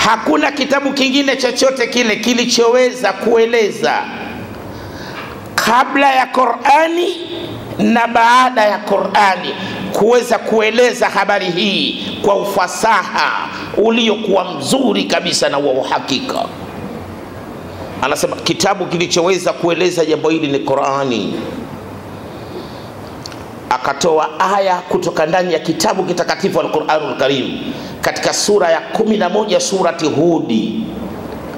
Hakuna kitabu kingine chochote kile kilichoweza kueleza kabla ya Qur'ani na baada ya Qur'ani, kuweza kueleza habari hii kwa ufasaha uliokuwa mzuri kabisa na wa uhakika. Anasema kitabu kilichoweza kueleza jambo hili ni Qur'ani. Akatoa aya kutoka ndani ya kitabu kitakatifu Al-Qur'anul Karim katika sura ya 11 surati Hudi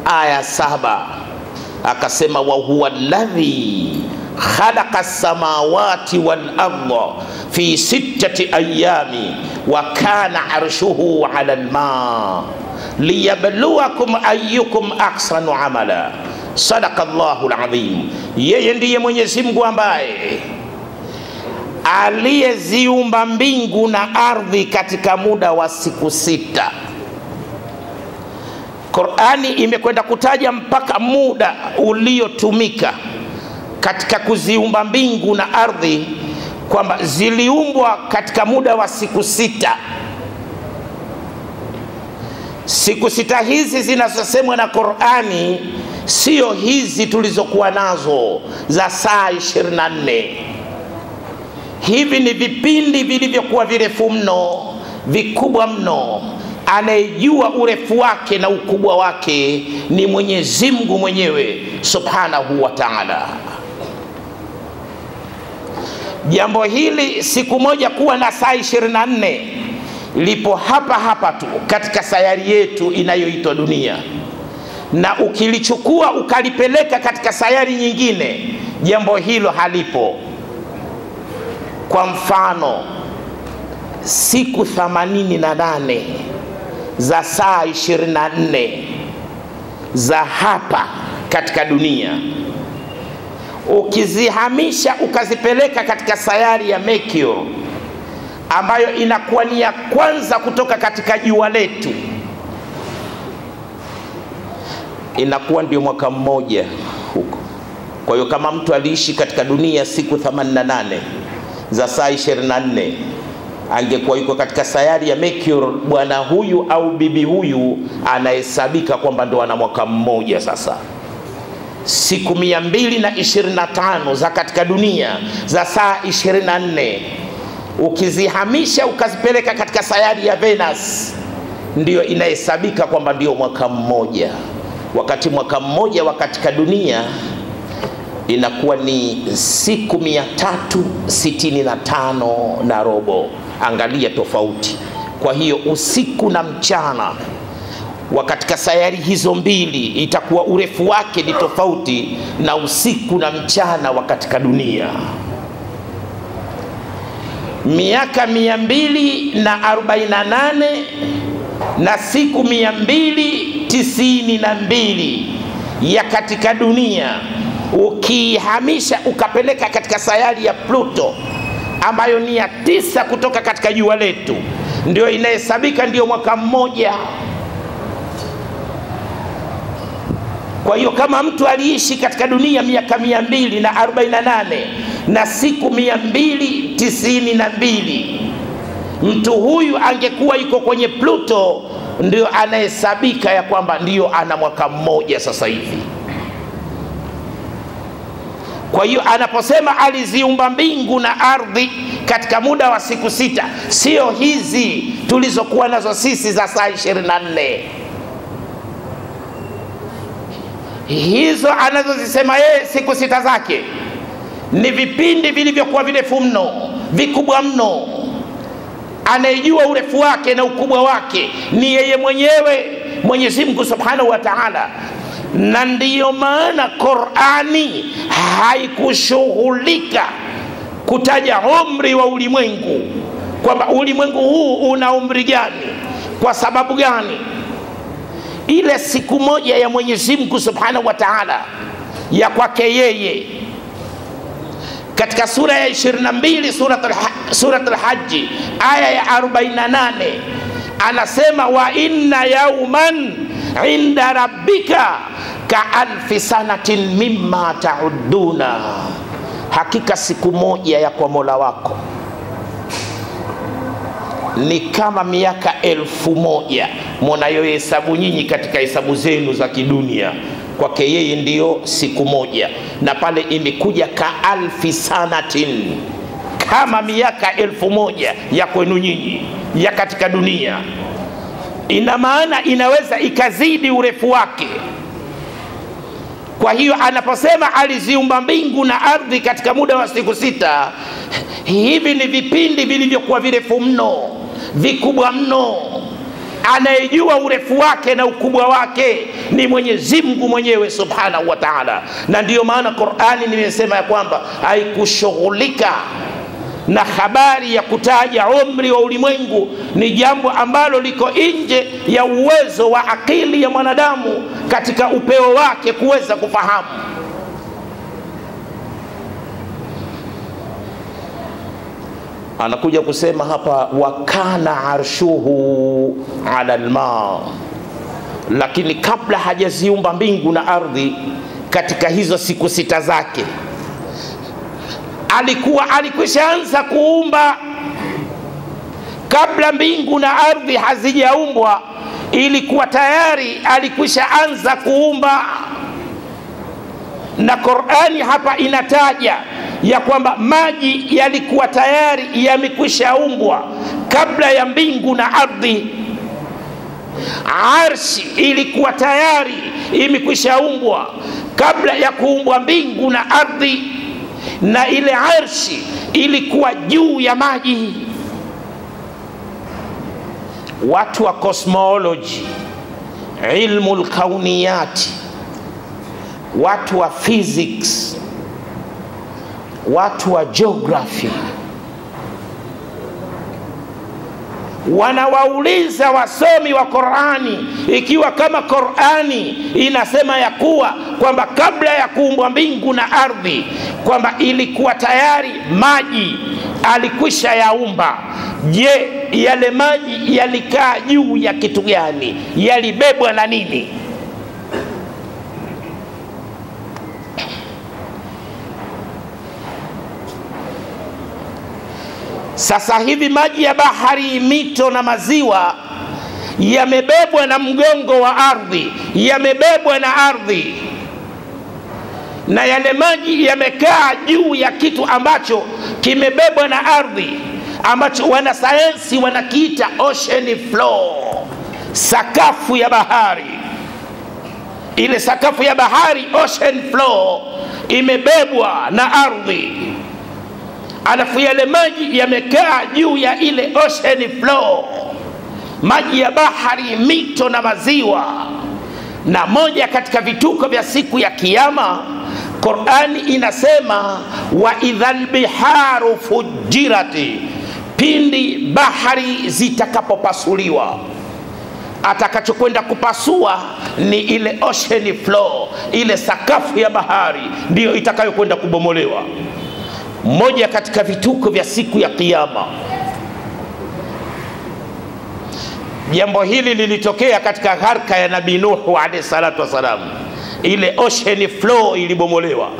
aya 7, akasema wa huwa alladhi khalaqa as-samawati wal arda fi 6 ayami wa kana arshuhu 'ala al-ma liyabluwakum ayyukum ahsanu amala. Sadaqallahu al-azim. Yeye ndiye Mwenyezi Mungu ambaye aliyeziumba mbingu na ardhi katika muda wa siku 6. Qur'ani imekwenda kutaja mpaka muda uliotumika katika kuziumba mbingu na ardhi, kwamba ziliumbwa katika muda wa siku 6. Siku 6 hizi zinazosemwa na Qur'ani sio hizi tulizokuwa nazo za saa 24. Hivi ni vipindi vilivyokuwa virefu mno, vikubwa mno. Anayejua urefu wake na ukubwa wake ni Mwenyezi Mungu mwenyewe Subhanahu wa Ta'ala. Jambo hili siku moja kuwa na saa 24 lipo hapa hapa tu katika sayari yetu inayoitwa dunia, na ukilichukua ukalipeleka katika sayari nyingine, jambo hilo halipo. Kwa mfano, siku 88 za saa 24 za hapa katika dunia, ukizihamisha ukazipeleka katika sayari ya Mercury ambayo inakuwa ni ya kwanza kutoka katika jua letu, inakuwa ndio mwaka mmoja huko. Kwa hiyo kama mtu aliishi katika dunia siku 88 za saa 24, angekuwa yuko katika sayari ya Mercury, bwana huyu au bibi huyu anahesabika kwamba ndo ana mwaka mmoja. Sasa siku 225 za katika dunia za saa 24 ukizihamisha ukazipeleka katika sayari ya Venus, ndio inahesabika kwamba ndio mwaka mmoja. Wakati mwaka mmoja wa katika dunia inakuwa ni siku 365 na robo. Angalia tofauti. Kwa hiyo usiku na mchana wa katika sayari hizo mbili itakuwa urefu wake ni tofauti na usiku na mchana wa katika dunia. Miaka 248 na siku 292 ya katika dunia ukihamisha ukapeleka katika sayari ya Pluto ambayo ni ya 9 kutoka katika jua letu, ndio inahesabika ndio mwaka mmoja. Kwa hiyo kama mtu aliishi katika dunia miaka 248 na siku 292, mtu huyu angekuwa yuko kwenye Pluto, ndio anahesabika ya kwamba ndio ana mwaka mmoja sasa hivi. Kwa hiyo anaposema aliziumba mbingu na ardhi katika muda wa siku 6, sio hizi tulizokuwa nazo sisi za saa 24. Hizo anazozisema yeye siku 6 zake ni vipindi vilivyokuwa virefu mno, vikubwa mno. Anayejua urefu wake na ukubwa wake ni yeye mwenyewe Mwenyezi Mungu Subhanahu wa Ta'ala. Na ndiyo maana Qur'ani haikushughulika kutaja umri wa ulimwengu, kwamba ulimwengu huu una umri gani, kwa sababu gani. Ile siku moja ya Mwenyezi Mungu Subhanahu wa Ta'ala ya kwake yeye, katika sura ya 22 suratul Hajj aya ya 48 anasema wa inna yawman inda rabbika ka alfi sanatin mimma ta'udduna, hakika siku moja ya kwa Mola wako ni kama miaka 1000 mnayohesabu nyinyi katika hesabu zenu za kidunia. Kwake yeye ndiyo siku moja, na pale imekuja ka alfi sanatin, kama miaka 1000 ya kwenu nyinyi ya katika dunia. Ina maana inaweza ikazidi urefu wake. Kwa hiyo anaposema aliziumba mbingu na ardhi katika muda wa siku 6, hivi ni vipindi vilivyokuwa virefu mno, vikubwa mno. Anayejua urefu wake na ukubwa wake ni Mwenyezi Mungu mwenyewe Subhanahu wa Ta'ala. Na ndiyo maana Qur'ani nimesema ya kwamba haikushughulika na habari ya kutaja umri wa ulimwengu. Ni jambo ambalo liko nje ya uwezo wa akili ya mwanadamu katika upeo wake kuweza kufahamu. Anakuja kusema hapa wakana arshuhu ala alma, lakini kabla hajaziumba mbingu na ardhi katika hizo siku 6 zake alikwishaanza kuumba. Kabla mbingu na ardhi hazijaumbwa ilikuwa tayari alikwishaanza kuumba. Na Qur'ani hapa inataja ya kwamba maji yalikuwa tayari yamekwishaumbwa kabla ya mbingu na ardhi. Arshi ilikuwa tayari imekwishaumbwa kabla ya kuumbwa mbingu na ardhi, na ile arshi ilikuwa juu ya maji. Watu wa cosmology, ilmu al-kauniyati, watu wa physics, watu wa geography wanawauliza wasomi wa Qur'ani, ikiwa kama Qur'ani inasema ya kuwa kwamba kabla ya kuumbwa mbingu na ardhi kwamba ilikuwa tayari maji alikwisha yaumba, je, yale maji yalikaa juu ya kitu gani? Yalibebwa na nini? Sasa hivi maji ya bahari, mito na maziwa yamebebwa na mgongo wa ardhi, yamebebwa na ardhi, na yale maji yamekaa juu ya kitu ambacho kimebebwa na ardhi, ambacho wanasayansi wanakiita ocean floor, sakafu ya bahari. Ile sakafu ya bahari, ocean floor, imebebwa na ardhi, alafu yale maji yamekaa juu ya ile ocean floor, maji ya bahari, mito na maziwa. Na moja katika vituko vya siku ya Kiyama, Qur'ani inasema wa idhal biharu fujirati, pindi bahari zitakapopasuliwa. Atakachokwenda kupasua ni ile ocean floor, ile sakafu ya bahari ndiyo itakayokwenda kubomolewa. Moja katika vituko vya siku ya Kiyama. Jambo hili lilitokea katika gharka ya Nabii Nuhu alayhi salatu wasalam. Ile ocean floor ilibomolewa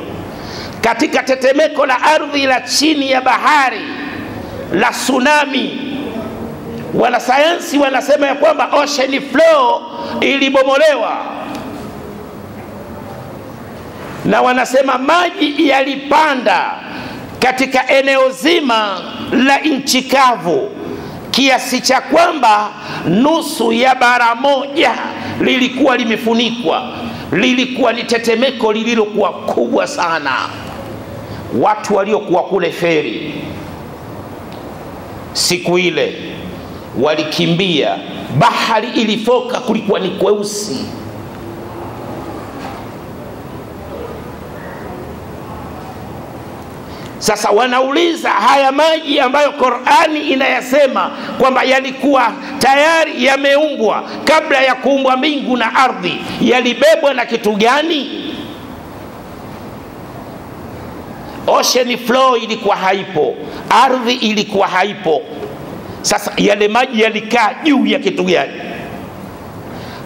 katika tetemeko la ardhi la chini ya bahari la tsunami. Wanasayansi wanasema ya kwamba ocean floor ilibomolewa, na wanasema maji yalipanda katika eneo zima la nchi kavu kiasi cha kwamba nusu ya bara moja lilikuwa limefunikwa. Lilikuwa ni tetemeko lililokuwa kubwa sana. Watu waliokuwa kule feri siku ile walikimbia, bahari ilifoka, kulikuwa ni kweusi. Sasa wanauliza, haya maji ambayo Qur'ani inayasema kwamba yalikuwa tayari yameumbwa kabla ya kuumbwa mbingu na ardhi, yalibebwa na kitu gani? Ocean floor ilikuwa haipo, ardhi ilikuwa haipo. Sasa yale maji yalikaa juu ya kitu gani?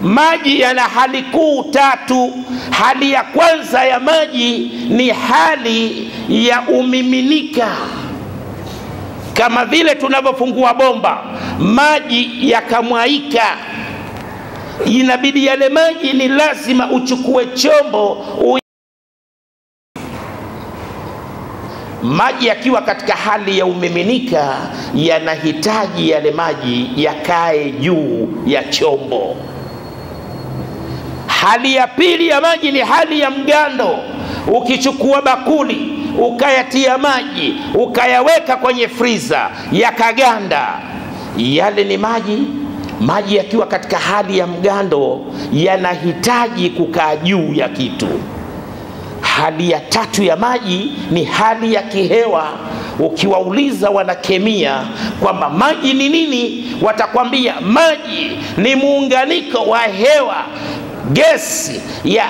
Maji yana hali kuu 3. Hali ya kwanza ya maji ni hali ya umiminika, kama vile tunavyofungua bomba, maji yakamwaika, inabidi yale maji ni lazima uchukue chombo maji yakiwa katika hali ya umiminika, yanahitaji yale maji yakae juu ya chombo. Hali ya pili ya maji ni hali ya mgando. Ukichukua bakuli ukayatia maji ukayaweka kwenye friza yakaganda, yale ni maji. Maji yakiwa katika hali ya mgando yanahitaji kukaa juu ya kitu. Hali ya tatu ya maji ni hali ya kihewa. Ukiwauliza wanakemia kwamba maji ni nini, watakwambia maji ni muunganiko wa hewa, gesi ya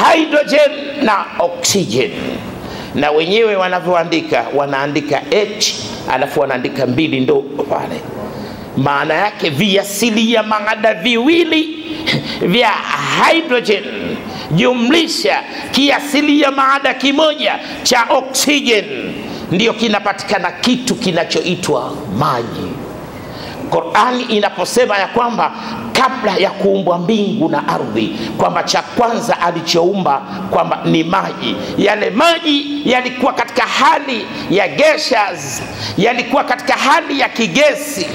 hydrogen na oxygen. Na wenyewe wanavyoandika, wanaandika H alafu wanaandika mbili ndogo pale. Maana yake viasilia maada viwili vya hydrogen jumlisha kiasilia maada kimoja cha oxygen, ndio kinapatikana kitu kinachoitwa maji. Qur'ani inaposema ya kwamba kabla ya kuumbwa mbingu na ardhi, kwamba cha kwanza alichoumba kwamba ni maji, yale maji yalikuwa katika hali ya gaseous, yalikuwa katika hali ya kigesi.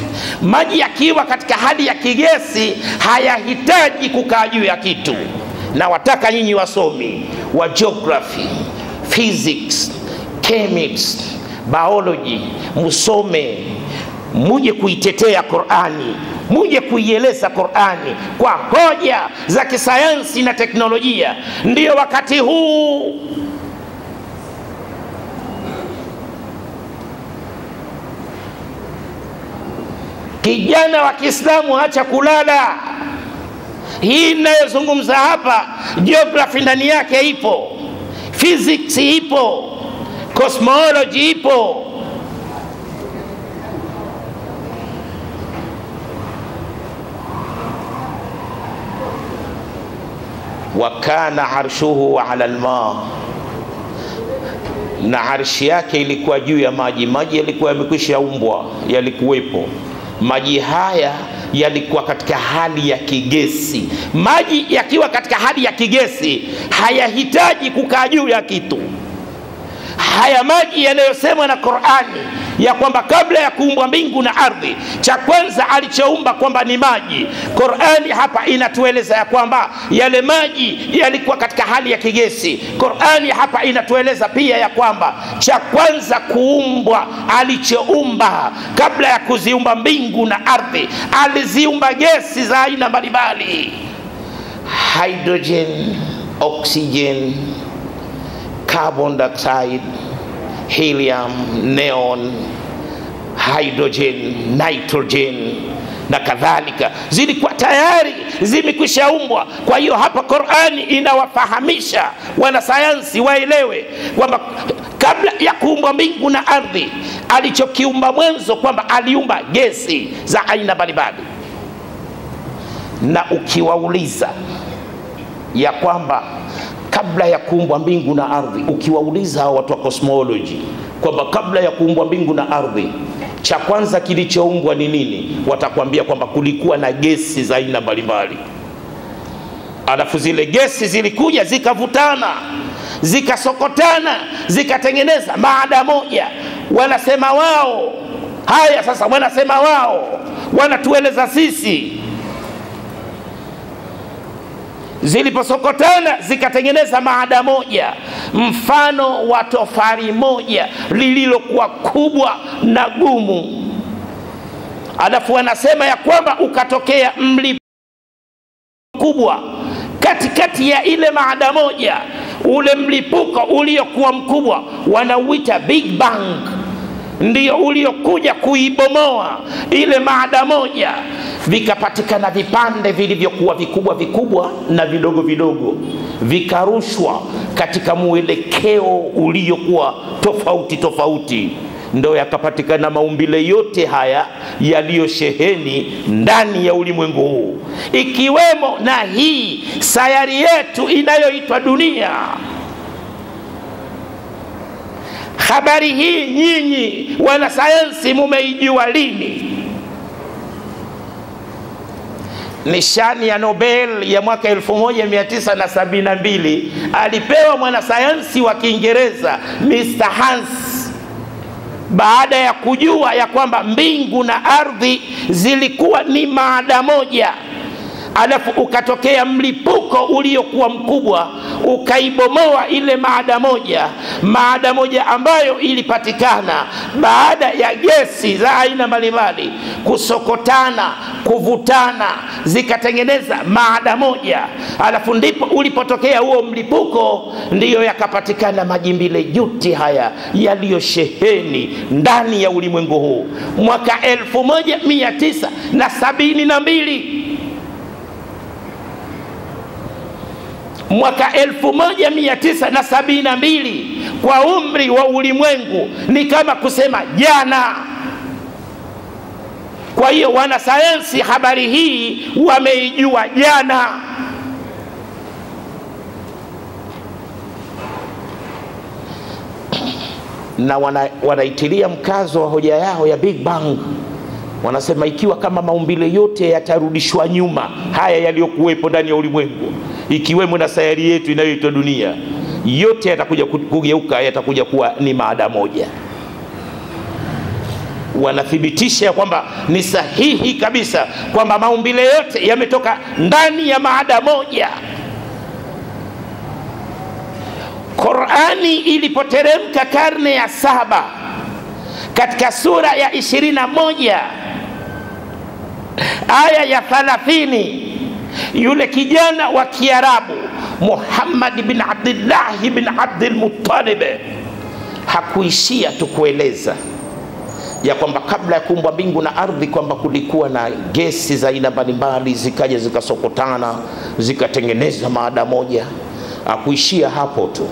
Maji yakiwa katika hali ya kigesi hayahitaji kukaa juu ya kitu. Na wataka nyinyi wasomi wa geography, physics, chemistry, biology musome, muje kuitetea Qur'ani, muje kuieleza Qur'ani kwa hoja za kisayansi na teknolojia. Ndiyo wakati huu kijana wa Kiislamu acha kulala. Hii ninayozungumza hapa, geography ndani yake ipo, physics ipo, cosmology ipo. Wa kana arshuhu ala alma, na arshi yake ilikuwa juu ya maji. Maji yalikuwa yamekwisha umbwa, yalikuwepo. Maji haya yalikuwa katika hali ya kigesi. Maji yakiwa katika hali ya kigesi hayahitaji kukaa juu ya kitu. Haya maji yanayosemwa na Qur'ani ya kwamba kabla ya kuumbwa mbingu na ardhi, cha kwanza alichoumba kwamba ni maji. Qur'ani hapa inatueleza ya kwamba yale maji yalikuwa katika hali ya kigesi. Qur'ani hapa inatueleza pia ya kwamba cha kwanza kuumbwa alichoumba kabla ya kuziumba mbingu na ardhi, aliziumba gesi za aina mbalimbali: hydrogen, oxygen, carbon dioxide, helium, neon, hydrogen, nitrogen na kadhalika, zilikuwa tayari zimekwishaumbwa. Kwa hiyo hapa Qur'ani inawafahamisha wanasayansi waelewe kwamba kabla ya kuumbwa mbingu na ardhi, alichokiumba mwanzo kwamba aliumba gesi za aina mbalimbali. Na ukiwauliza ya kwamba kabla ya kuumbwa mbingu na ardhi, ukiwauliza watu wa cosmology kwamba kabla ya kuumbwa mbingu na ardhi cha kwanza kilichoumbwa ni nini, watakwambia kwamba kulikuwa na gesi za aina mbalimbali. Alafu zile gesi zilikuja zikavutana, zikasokotana, zikatengeneza maada moja. Wanasema wao haya, sasa wanasema wao, wanatueleza sisi. Ziliposokotana zikatengeneza maada moja, mfano wa tofari moja lililokuwa kubwa na gumu. Alafu wanasema ya kwamba ukatokea mlipuko kubwa katikati ya ile maada moja. Ule mlipuko uliokuwa mkubwa wanauita Big Bang, ndio uliokuja kuibomoa ile maada moja. Vikapatikana vipande vilivyokuwa vikubwa vikubwa na vidogo vidogo, vikarushwa katika mwelekeo uliokuwa tofauti tofauti. Ndio yakapatikana maumbile yote haya yaliyosheheni ndani ya ulimwengu huu, ikiwemo na hii sayari yetu inayoitwa dunia. Habari hii nyinyi wanasayansi mumeijua lini? nishani ya Nobel ya mwaka 1972 alipewa mwanasayansi wa Kiingereza Mr. Hans, baada ya kujua ya kwamba mbingu na ardhi zilikuwa ni maada moja, alafu ukatokea mlipuko uliokuwa mkubwa ukaibomoa ile maada moja ambayo ilipatikana baada ya gesi za aina mbalimbali kusokotana, kuvutana, zikatengeneza maada moja. Alafu ndipo ulipotokea huo mlipuko, ndiyo yakapatikana majimbile juti haya yaliyosheheni ndani ya ulimwengu huu mwaka 1972. Mwaka 1972 kwa umri wa ulimwengu ni kama kusema jana. Kwa hiyo wanasayansi habari hii wameijua jana. Na wanaitilia mkazo wa hoja yao ya Big Bang. Wanasema ikiwa kama maumbile yote yatarudishwa nyuma, haya yaliyokuwepo ndani ya ulimwengu, ikiwemo na sayari yetu inayoitwa dunia, yote yatakuja kugeuka, yatakuja kuwa ni maada moja. Wanathibitisha ya kwamba ni sahihi kabisa kwamba maumbile yote yametoka ndani ya maada moja. Qur'ani ilipoteremka karne ya 7 katika sura ya 21 aya ya 30, yule kijana wa Kiarabu Muhammad bin Abdullah bin Abdul Muttalib hakuishia tu kueleza ya kwamba kabla ya kuumbwa mbingu na ardhi kwamba kulikuwa na gesi za aina mbalimbali, zikaja zikasokotana, zikatengeneza maada moja. Hakuishia hapo tu,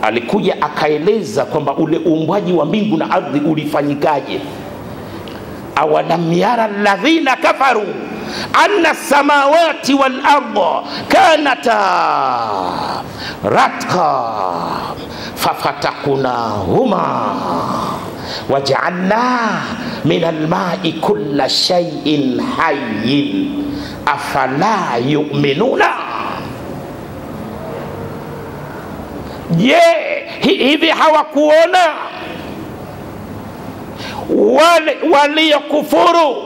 alikuja akaeleza kwamba ule uumbwaji wa mbingu na ardhi ulifanyikaje. Awalam yara alladhina kafaru anna samawati wal arda kanata ratqa fafataknahuma waja'alna min alma'i kulla shay'in hayyin afala yu'minuna. Je, hivi hawakuona wale waliokufuru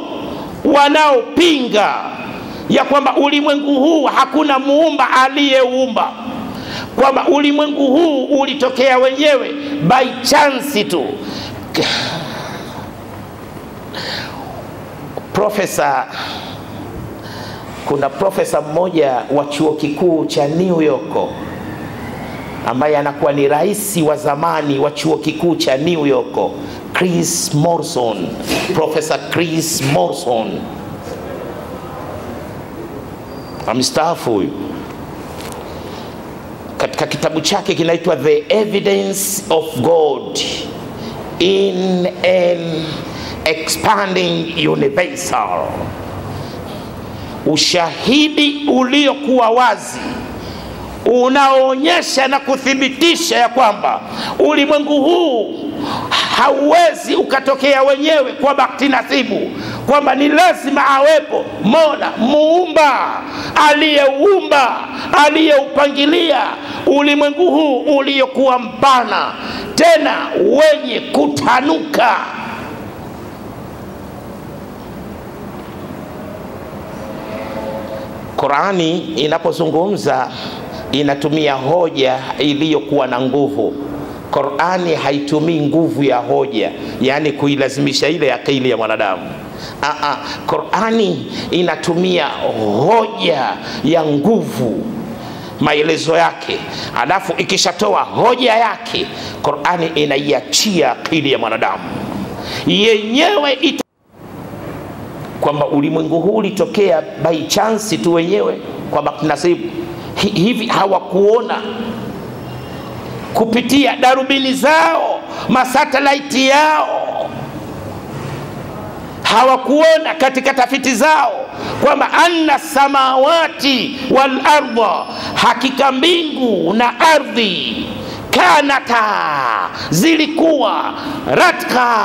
wanaopinga ya kwamba ulimwengu huu hakuna muumba aliyeumba, kwamba ulimwengu huu ulitokea wenyewe by chance tu? Kuna profesa mmoja wa chuo kikuu cha New York ambaye anakuwa ni rais wa zamani wa chuo kikuu cha New York, Chris Morrison, Professor Chris Morrison. Amestaafu huyu. Katika kitabu chake kinaitwa The Evidence of God in an Expanding Universal, ushahidi uliokuwa wazi unaonyesha na kuthibitisha ya kwamba ulimwengu huu hauwezi ukatokea wenyewe kwa bahati nasibu, kwamba ni lazima awepo Mola muumba aliyeumba, aliyeupangilia ulimwengu huu uliokuwa mpana tena wenye kutanuka. Qur'ani inapozungumza inatumia hoja iliyokuwa na nguvu. Qur'ani haitumii nguvu ya hoja, yani kuilazimisha ile akili ya mwanadamu. Qur'ani inatumia hoja ya nguvu, maelezo yake, alafu ikishatoa hoja yake Qur'ani inaiachia akili ya mwanadamu yenyewe kwamba ulimwengu huu ulitokea by chance tu wenyewe kwa bahati nasibu. Hivi hawakuona kupitia darubini zao, masatellite yao, hawakuona katika tafiti zao kwamba anna samawati wal arda, hakika mbingu na ardhi, kanata, zilikuwa, ratka,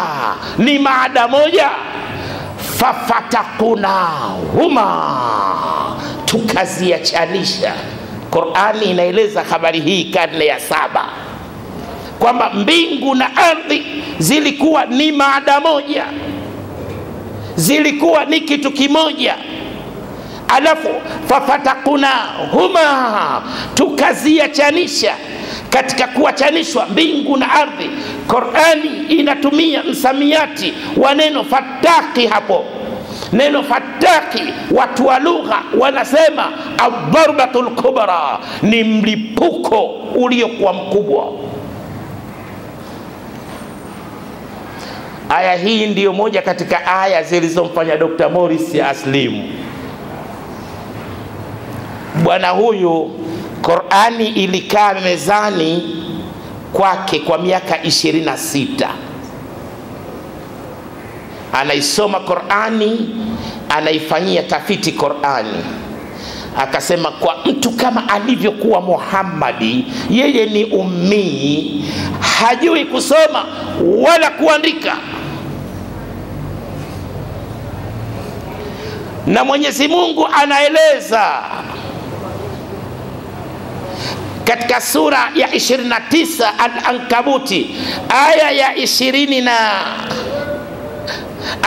ni maada moja, fafataknahuma, tukaziachanisha. Qur'ani inaeleza habari hii karne ya 7 kwamba mbingu na ardhi zilikuwa ni maada moja, zilikuwa ni kitu kimoja. Alafu fafataknahuma, tukaziachanisha. Katika kuachanishwa mbingu na ardhi, Qur'ani inatumia msamiati wa neno fataki. Hapo neno fataki, watu wa lugha wanasema ad-darbatul kubra, ni mlipuko uliokuwa mkubwa. Aya hii ndiyo moja katika aya zilizomfanya Dr. Morris aslimu. Bwana huyu Qur'ani ilikaa mezani kwake kwa miaka 26. Anaisoma Qur'ani, anaifanyia tafiti Qur'ani. Akasema kwa mtu kama alivyokuwa Muhammadi, yeye ni ummi, hajui kusoma wala kuandika, na Mwenyezi Mungu anaeleza katika sura ya 29 Al-Ankabuti aya ya 20 na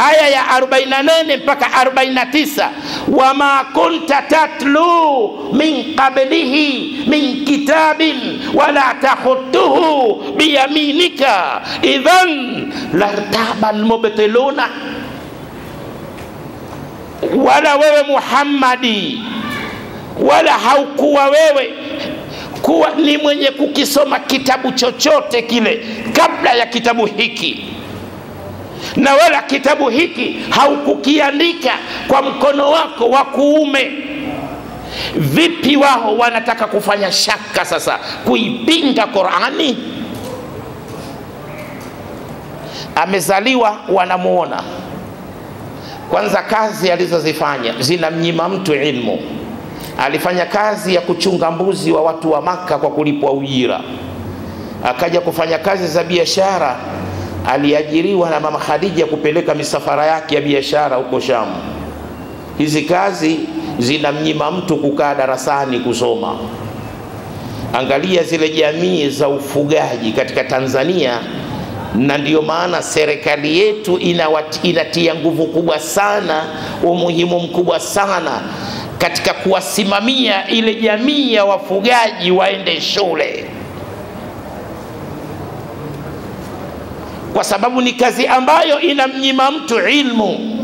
aya ya 48 mpaka 49, wama kunta tatlu min qablihi min kitabin wala takhutuhu biyaminika idhan lartaba almubtiluna. Wala wewe Muhammadi, wala haukuwa wewe kuwa ni mwenye kukisoma kitabu chochote kile kabla ya kitabu hiki, na wala kitabu hiki haukukiandika kwa mkono wako wa kuume. Vipi wao wanataka kufanya shaka sasa kuipinga Qur'ani? Amezaliwa wanamuona. Kwanza kazi alizozifanya zinamnyima mtu ilmu. Alifanya kazi ya kuchunga mbuzi wa watu wa Maka kwa kulipwa ujira. Akaja kufanya kazi za biashara, aliajiriwa na mama Khadija kupeleka misafara yake ya biashara huko Sham. Hizi kazi zinamnyima mtu kukaa darasani kusoma. Angalia zile jamii za ufugaji katika Tanzania, na ndiyo maana serikali yetu inatia nguvu kubwa sana, umuhimu mkubwa sana katika kuwasimamia ile jamii ya wafugaji waende shule, kwa sababu ni kazi ambayo inamnyima mtu ilmu.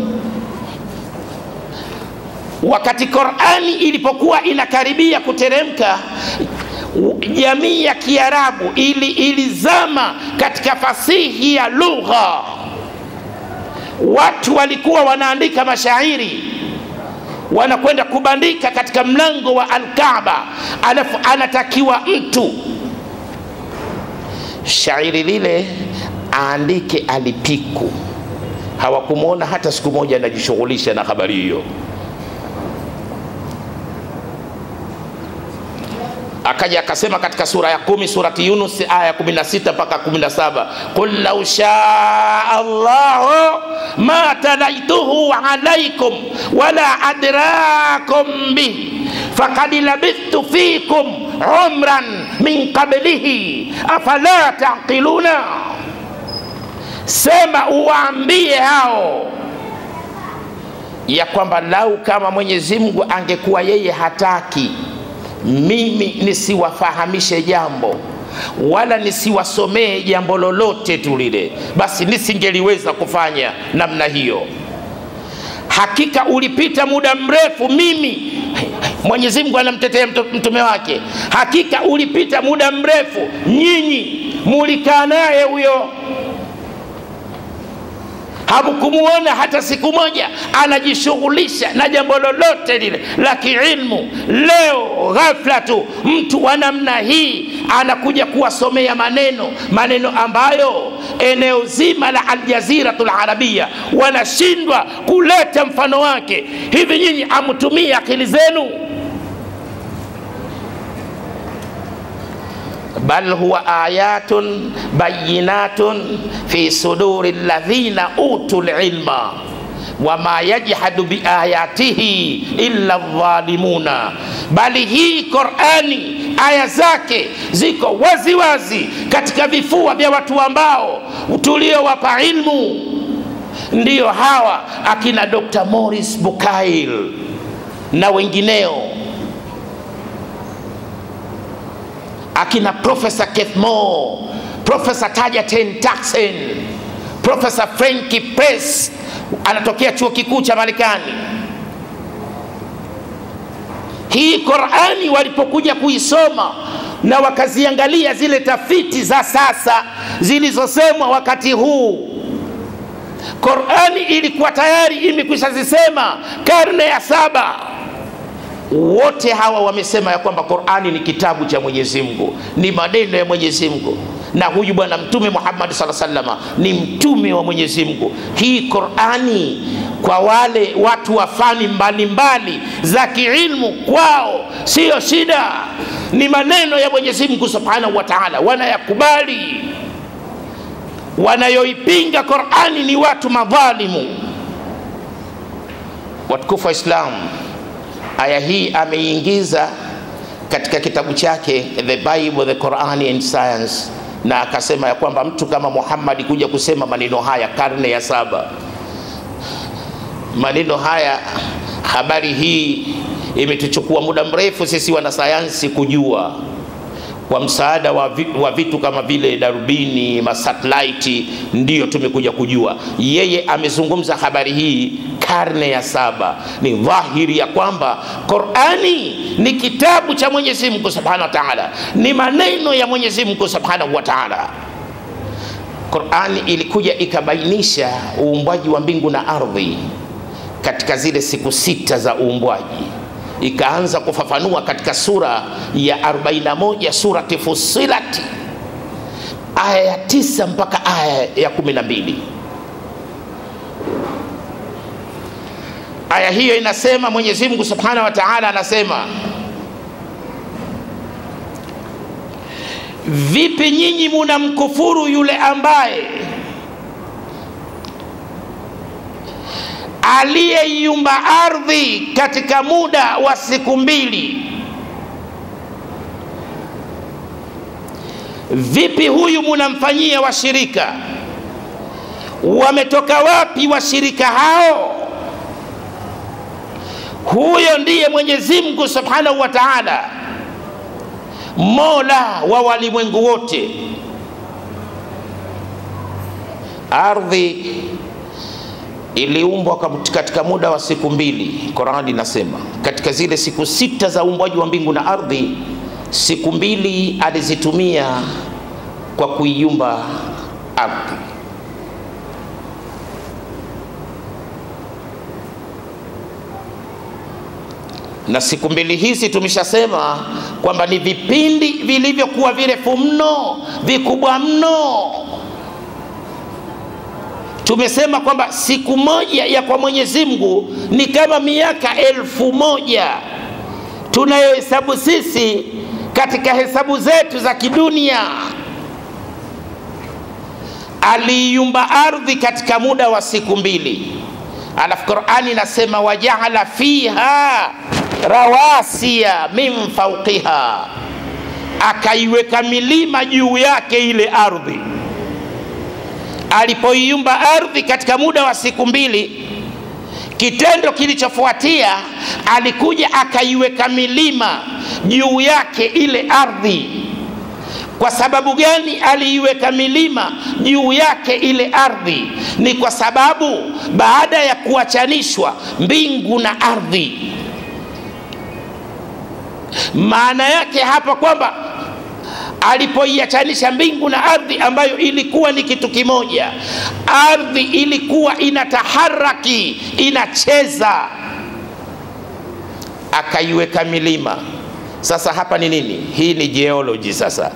Wakati Qur'ani ilipokuwa inakaribia kuteremka, jamii ya Kiarabu ilizama katika fasihi ya lugha. Watu walikuwa wanaandika mashairi, wanakwenda kubandika katika mlango wa Al-Kaaba, alafu anatakiwa mtu shairi lile aandike alipiku. Hawakumuona hata siku moja anajishughulisha na habari hiyo. Akaja akasema katika sura ya 10, surati Yunus aya 16 mpaka 17, qul law shaa Allahu ma talaituhu alaikum wala adrakum bihi faqad labithtu fikum umran min qablihi afala taqiluna. Sema uwaambie hao ya kwamba lau kama Mwenyezi Mungu angekuwa yeye hataki mimi nisiwafahamishe jambo wala nisiwasomee jambo lolote tu lile, basi nisingeliweza kufanya namna hiyo. Hakika ulipita muda mrefu, mimi Mwenyezi Mungu anamtetea mtume wake, hakika ulipita muda mrefu, nyinyi mulikaa naye huyo, hamkumuona hata siku moja anajishughulisha na jambo lolote lile la kiilmu. Leo ghafla tu mtu wa namna hii anakuja kuwasomea maneno ambayo eneo zima la Al-Jaziratul Arabia wanashindwa kuleta mfano wake. Hivi nyinyi amtumie akili zenu? bal huwa ayatun bayinatun fi suduri alladhina utul ilma. wama yajhadu biayatihi illa dhalimuna, bali hii Qur'ani aya zake ziko wazi wazi katika vifua vya watu ambao tuliowapa ilmu, ndiyo hawa akina Dr. Morris Bukail na wengineo, akina Professor Keith Moore, Professor Tajaten Taksen, Professor Frankie Press anatokea chuo kikuu cha Marekani. Hii Qur'ani walipokuja kuisoma na wakaziangalia zile tafiti za sasa zilizosemwa wakati huu, Qur'ani ilikuwa tayari imekwisha zisema karne ya 7. Wote hawa wamesema ya kwamba Qur'ani ni kitabu cha Mwenyezi Mungu, ni maneno ya Mwenyezi Mungu, na huyu bwana Mtume Muhammad sallallahu alaihi wasallam ni mtume wa Mwenyezi Mungu. Hii Qur'ani kwa wale watu wa fani mbalimbali za kiilmu, kwao sio shida, ni maneno ya Mwenyezi Mungu Subhanahu wa Ta'ala, wanayakubali. Wanayoipinga Qur'ani ni watu madhalimu. Watukufu wa Islam, aya hii ameingiza katika kitabu chake The Bible, The Quran and Science, na akasema ya kwamba mtu kama Muhammad kuja kusema maneno haya karne ya 7, maneno haya, habari hii imetuchukua muda mrefu sisi wanasayansi kujua, kwa msaada wa vitu kama vile darubini, masatellite, ndiyo tumekuja kujua. Yeye amezungumza habari hii karne ya 7. Ni dhahiri ya kwamba Qur'ani ni kitabu cha Mwenyezi Mungu Subhanahu wa Ta'ala, ni maneno ya Mwenyezi Mungu Subhanahu wa Ta'ala. Qur'ani ilikuja ikabainisha uumbwaji wa mbingu na ardhi katika zile siku 6 za uumbwaji. Ikaanza kufafanua katika sura ya 41, surati Fussilat, aya ya 9 mpaka aya ya 12. Aya hiyo inasema, Mwenyezi Mungu Subhanahu wa Ta'ala anasema, vipi nyinyi mnamkufuru yule ambaye aliyeiumba ardhi katika muda wa siku 2? Vipi huyu mnamfanyia washirika? Wametoka wapi washirika hao? Huyo ndiye Mwenyezi Mungu Subhanahu wa Ta'ala, Mola wa walimwengu wote. Ardhi iliumbwa katika muda wa siku 2. Qur'ani inasema katika zile siku 6 za uumbaji wa mbingu na ardhi, siku 2 alizitumia kwa kuiumba ardhi. Na siku 2 hizi tumeshasema kwamba ni vipindi vilivyokuwa virefu mno, vikubwa mno. Tumesema kwamba siku moja ya kwa Mwenyezi Mungu ni kama miaka 1000 tunayohesabu sisi katika hesabu zetu za kidunia. Aliiumba ardhi katika muda wa siku 2. Alafu Qur'ani inasema, waja'ala fiha rawasiya min fawqiha, akaiweka milima juu yake ile ardhi. Alipoiumba ardhi katika muda wa siku 2, kitendo kilichofuatia alikuja akaiweka milima juu yake ile ardhi. Kwa sababu gani aliiweka milima juu yake ile ardhi? Ni kwa sababu baada ya kuachanishwa mbingu na ardhi, maana yake hapa kwamba alipoiachanisha mbingu na ardhi ambayo ilikuwa ni kitu kimoja, ardhi ilikuwa inataharaki, inacheza, akaiweka milima. Sasa hapa ni nini? Hii ni geology. Sasa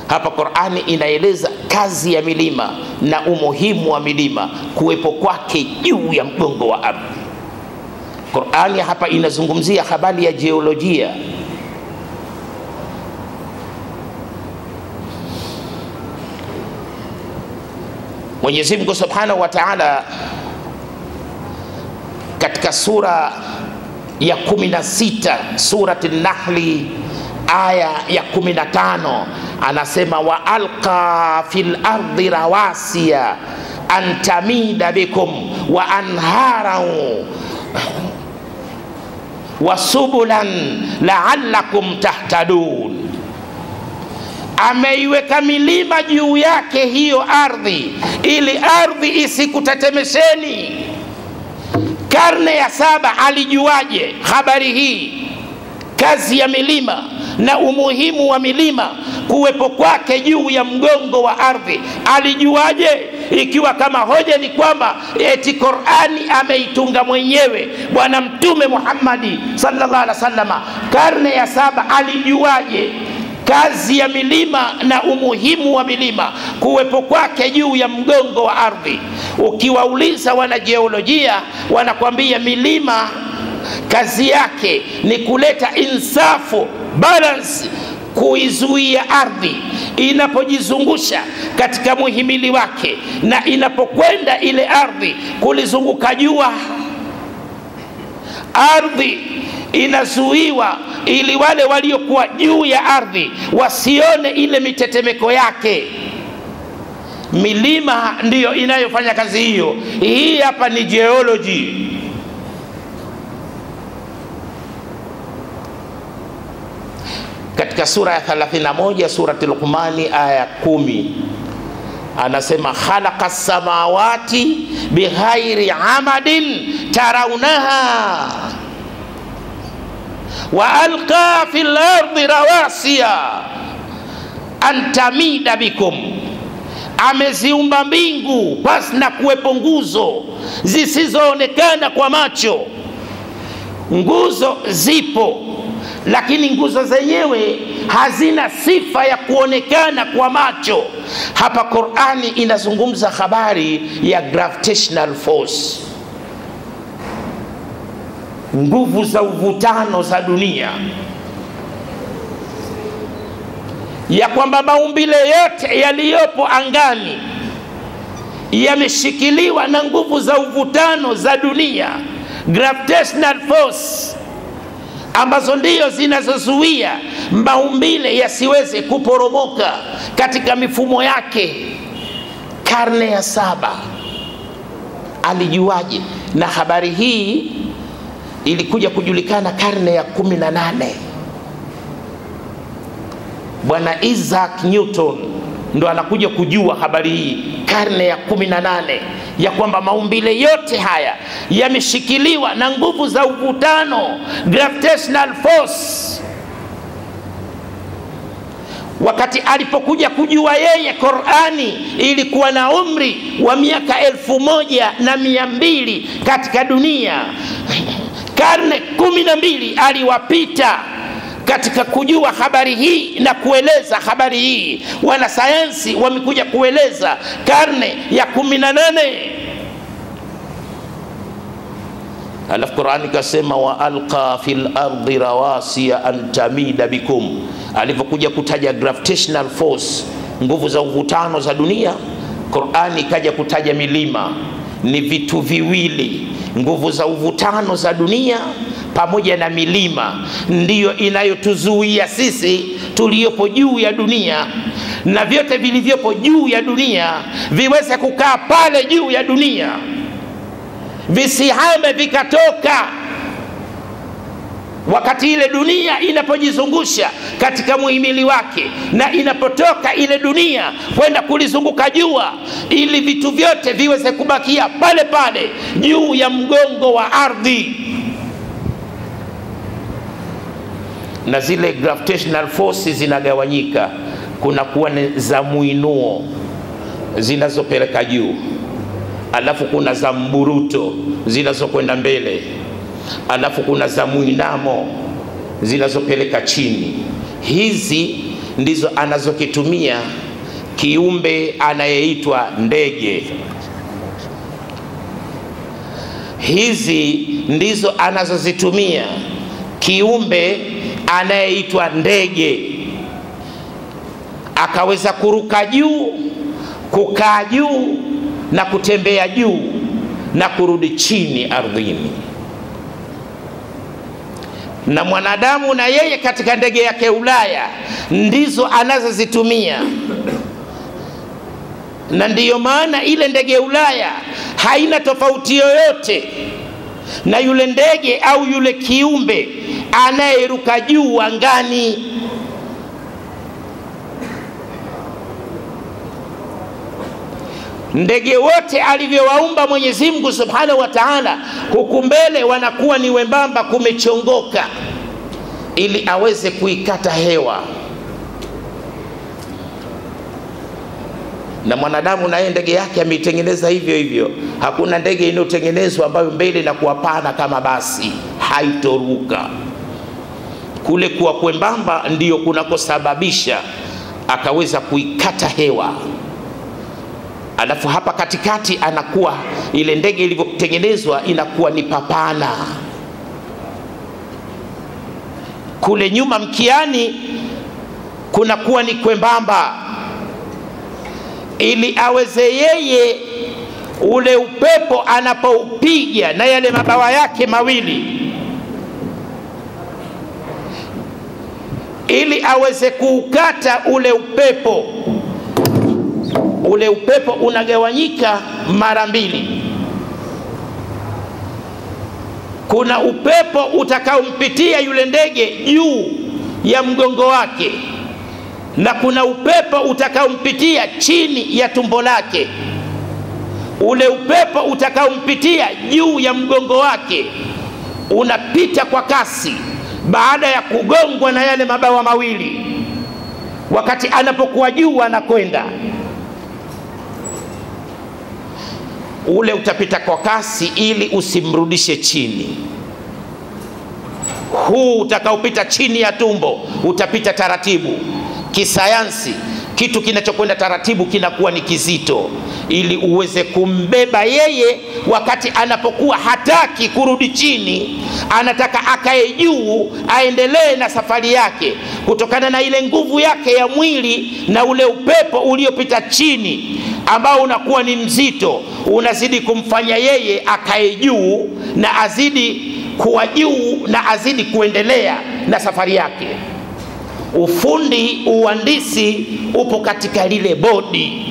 hapa Qur'ani inaeleza kazi ya milima na umuhimu wa milima kuwepo kwake juu ya mgongo wa ardhi. Qur'ani hapa inazungumzia habari ya geolojia. Mwenyezi Mungu Subhanahu wa Ta'ala katika sura ya 16 surati Nahli aya ya 15 anasema wa alqa fil ardi rawasiya an tamida bikum wa anharan wa subulan la'allakum tahtadun. Ameiweka milima juu yake hiyo ardhi ili ardhi isikutetemesheni. Karne ya 7 alijuaje habari hii, kazi ya milima na umuhimu wa milima kuwepo kwake juu ya mgongo wa ardhi? Alijuaje ikiwa kama hoja ni kwamba eti Qur'ani ameitunga mwenyewe Bwana Mtume Muhammadi sallallahu alaihi wasallam? Karne ya 7 alijuaje kazi ya milima na umuhimu wa milima kuwepo kwake juu ya mgongo wa ardhi? Ukiwauliza wana jiolojia wanakwambia milima kazi yake ni kuleta insafu, balance, kuizuia ardhi inapojizungusha katika muhimili wake na inapokwenda ile ardhi kulizunguka jua. Ardhi inazuiwa ili wale waliokuwa juu ya ardhi wasione ile mitetemeko yake. Milima ndiyo inayofanya kazi hiyo. Hii hapa ni geology. Katika sura ya 31 surati Luqmani aya 10 anasema khalaqa samawati bighairi amadin tarawnaha wa alqa fil ardi rawasiya an tamida bikum. Ameziumba mbingu basi na kuwepo nguzo zisizoonekana kwa macho. Nguzo zipo, lakini nguzo zenyewe hazina sifa ya kuonekana kwa macho. Hapa Qur'ani inazungumza habari ya gravitational force, nguvu za uvutano za dunia, ya kwamba maumbile yote yaliyopo angani yameshikiliwa na nguvu za uvutano za dunia, gravitational force, ambazo ndiyo zinazozuia maumbile yasiweze kuporomoka katika mifumo yake. Karne ya 7 alijuaje? Na habari hii ilikuja kujulikana karne ya 18. Bwana Isaac Newton ndo anakuja kujua habari hii karne ya 18, ya kwamba maumbile yote haya yameshikiliwa na nguvu za uvutano, gravitational force. Wakati alipokuja kujua yeye, Qur'ani ilikuwa na umri wa miaka 1200 katika dunia. Karne 12 aliwapita katika kujua habari hii na kueleza habari hii. Wanasayansi wamekuja kueleza karne ya 18. Alafu Qur'ani kasema wa alqa fil ardi rawasiya an tamida bikum. Alipokuja kutaja gravitational force, nguvu za uvutano za dunia, Qur'ani kaja kutaja milima. Ni vitu viwili, nguvu za uvutano za dunia pamoja na milima, ndiyo inayotuzuia sisi tuliopo juu ya dunia na vyote vilivyopo juu ya dunia viweze kukaa pale juu ya dunia, visihame vikatoka wakati ile dunia inapojizungusha katika muhimili wake na inapotoka ile dunia kwenda kulizunguka jua, ili vitu vyote viweze kubakia pale pale juu ya mgongo wa ardhi. Na zile gravitational forces zinagawanyika, kuna kuwa za muinuo zinazopeleka juu, alafu kuna za mburuto zinazokwenda mbele, alafu kuna za muinamo zinazopeleka chini. Hizi ndizo anazokitumia kiumbe anayeitwa ndege. Hizi ndizo anazozitumia kiumbe anayeitwa ndege, akaweza kuruka juu, kukaa juu na kutembea juu na kurudi chini ardhini. na mwanadamu na yeye katika ndege yake Ulaya ndizo anazozitumia, na ndiyo maana ile ndege Ulaya haina tofauti yoyote na yule ndege au yule kiumbe anayeruka juu angani. Ndege wote alivyowaumba Mwenyezi Mungu Subhanahu wa Ta'ala, huku mbele wanakuwa ni wembamba, kumechongoka, ili aweze kuikata hewa. Na mwanadamu naye ndege yake ameitengeneza hivyo hivyo. Hakuna ndege inotengenezwa ambayo mbele na kuwapana kama basi, haitoruka. Kule kuwa kwembamba ndiyo kunakosababisha akaweza kuikata hewa. Alafu hapa katikati anakuwa ile ndege ilivyotengenezwa inakuwa ni papana. Kule nyuma mkiani kunakuwa ni kwembamba, ili aweze yeye ule upepo anapoupiga na yale mabawa yake mawili, ili aweze kuukata ule upepo. Ule upepo unagawanyika mara mbili. Kuna upepo utakaompitia yule ndege juu ya mgongo wake, na kuna upepo utakaompitia chini ya tumbo lake. Ule upepo utakaompitia juu ya mgongo wake unapita kwa kasi baada ya kugongwa na yale mabawa mawili. Wakati anapokuwa juu anakwenda, ule utapita kwa kasi ili usimrudishe chini. Huu utakaopita chini ya tumbo utapita taratibu. Kisayansi, kitu kinachokwenda taratibu kinakuwa ni kizito, ili uweze kumbeba yeye wakati anapokuwa hataki kurudi chini, anataka akae juu aendelee na safari yake, kutokana na ile nguvu yake ya mwili na ule upepo uliopita chini ambao unakuwa ni mzito, unazidi kumfanya yeye akae juu na azidi kuwa juu na azidi kuendelea na safari yake. Ufundi, uhandisi upo katika lile bodi.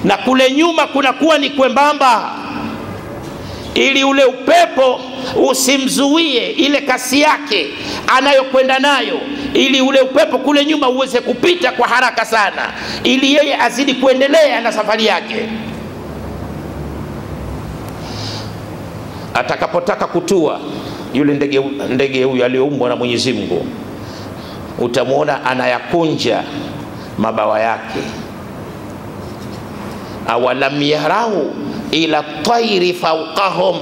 Na kule nyuma kunakuwa ni kwembamba, ili ule upepo usimzuie ile kasi yake anayokwenda nayo, ili ule upepo kule nyuma uweze kupita kwa haraka sana, ili yeye azidi kuendelea na safari yake. Atakapotaka kutua yule ndege huyu aliyoumbwa na Mwenyezi Mungu, utamuona anayakunja mabawa yake. Awalam yarau ila tayri fawqahum,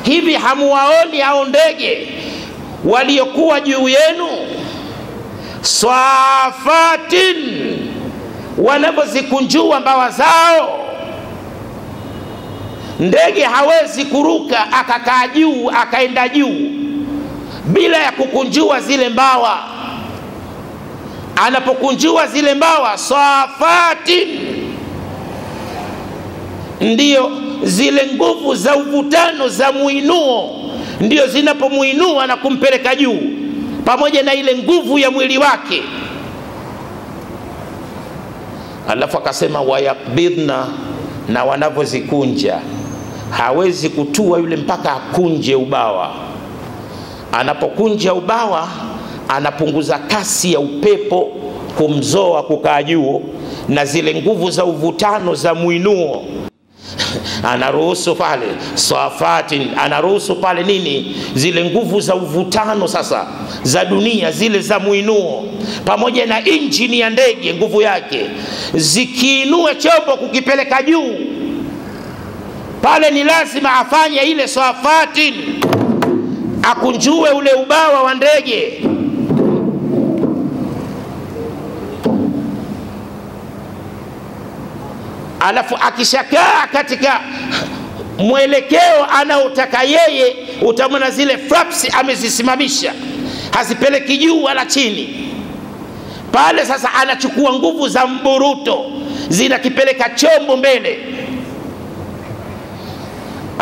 hivi hamuwaoni hao ndege waliokuwa juu yenu? Swafatin, wanapozikunjua mbawa zao. Ndege hawezi kuruka akakaa juu akaenda juu bila ya kukunjua zile mbawa. Anapokunjua zile mbawa, swafatin, ndiyo zile nguvu za uvutano za muinuo ndio zinapomuinua na kumpeleka juu, pamoja na ile nguvu ya mwili wake. Alafu akasema wayakbidna, na wanavyozikunja hawezi kutua yule mpaka akunje ubawa. Anapokunja ubawa anapunguza kasi ya upepo kumzoa kukaa juu, na zile nguvu za uvutano za muinuo anaruhusu pale. Safatin, anaruhusu pale nini? Zile nguvu za uvutano sasa za dunia, zile za muinuo, pamoja na injini ya ndege, nguvu yake zikiinua chombo kukipeleka juu, pale ni lazima afanye ile safatin, akunjue ule ubawa wa ndege. Alafu akishakaa katika mwelekeo anaotaka yeye, utamwona zile flaps amezisimamisha, hazipeleki juu wala chini. Pale sasa anachukua nguvu za mburuto, zinakipeleka chombo mbele.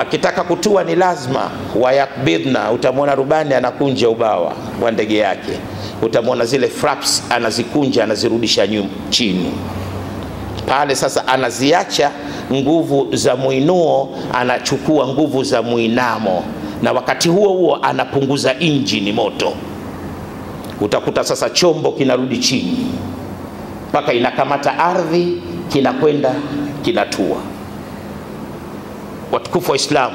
akitaka kutua ni lazima wayakbidna. Utamwona rubani anakunja ubawa wa ndege yake, utamwona zile flaps anazikunja anazirudisha chini pale. Sasa anaziacha nguvu za muinuo, anachukua nguvu za muinamo, na wakati huo huo anapunguza injini moto. Utakuta sasa chombo kinarudi chini mpaka inakamata ardhi, kinakwenda kinatua. Watukufu wa Islam,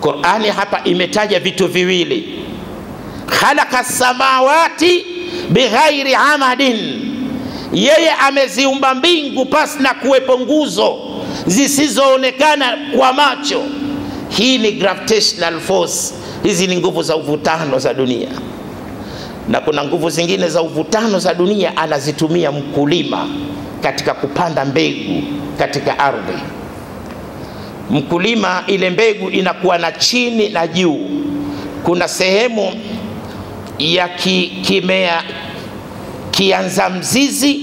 Qur'ani hapa imetaja vitu viwili: khalaqa samawati bighairi amadin, yeye ameziumba mbingu pasi na kuwepo nguzo zisizoonekana kwa macho. Hii ni gravitational force, hizi ni nguvu za uvutano za dunia. Na kuna nguvu zingine za uvutano za dunia anazitumia mkulima katika kupanda mbegu katika ardhi. Mkulima, ile mbegu inakuwa na chini na juu. Kuna sehemu ya kimea kianza mzizi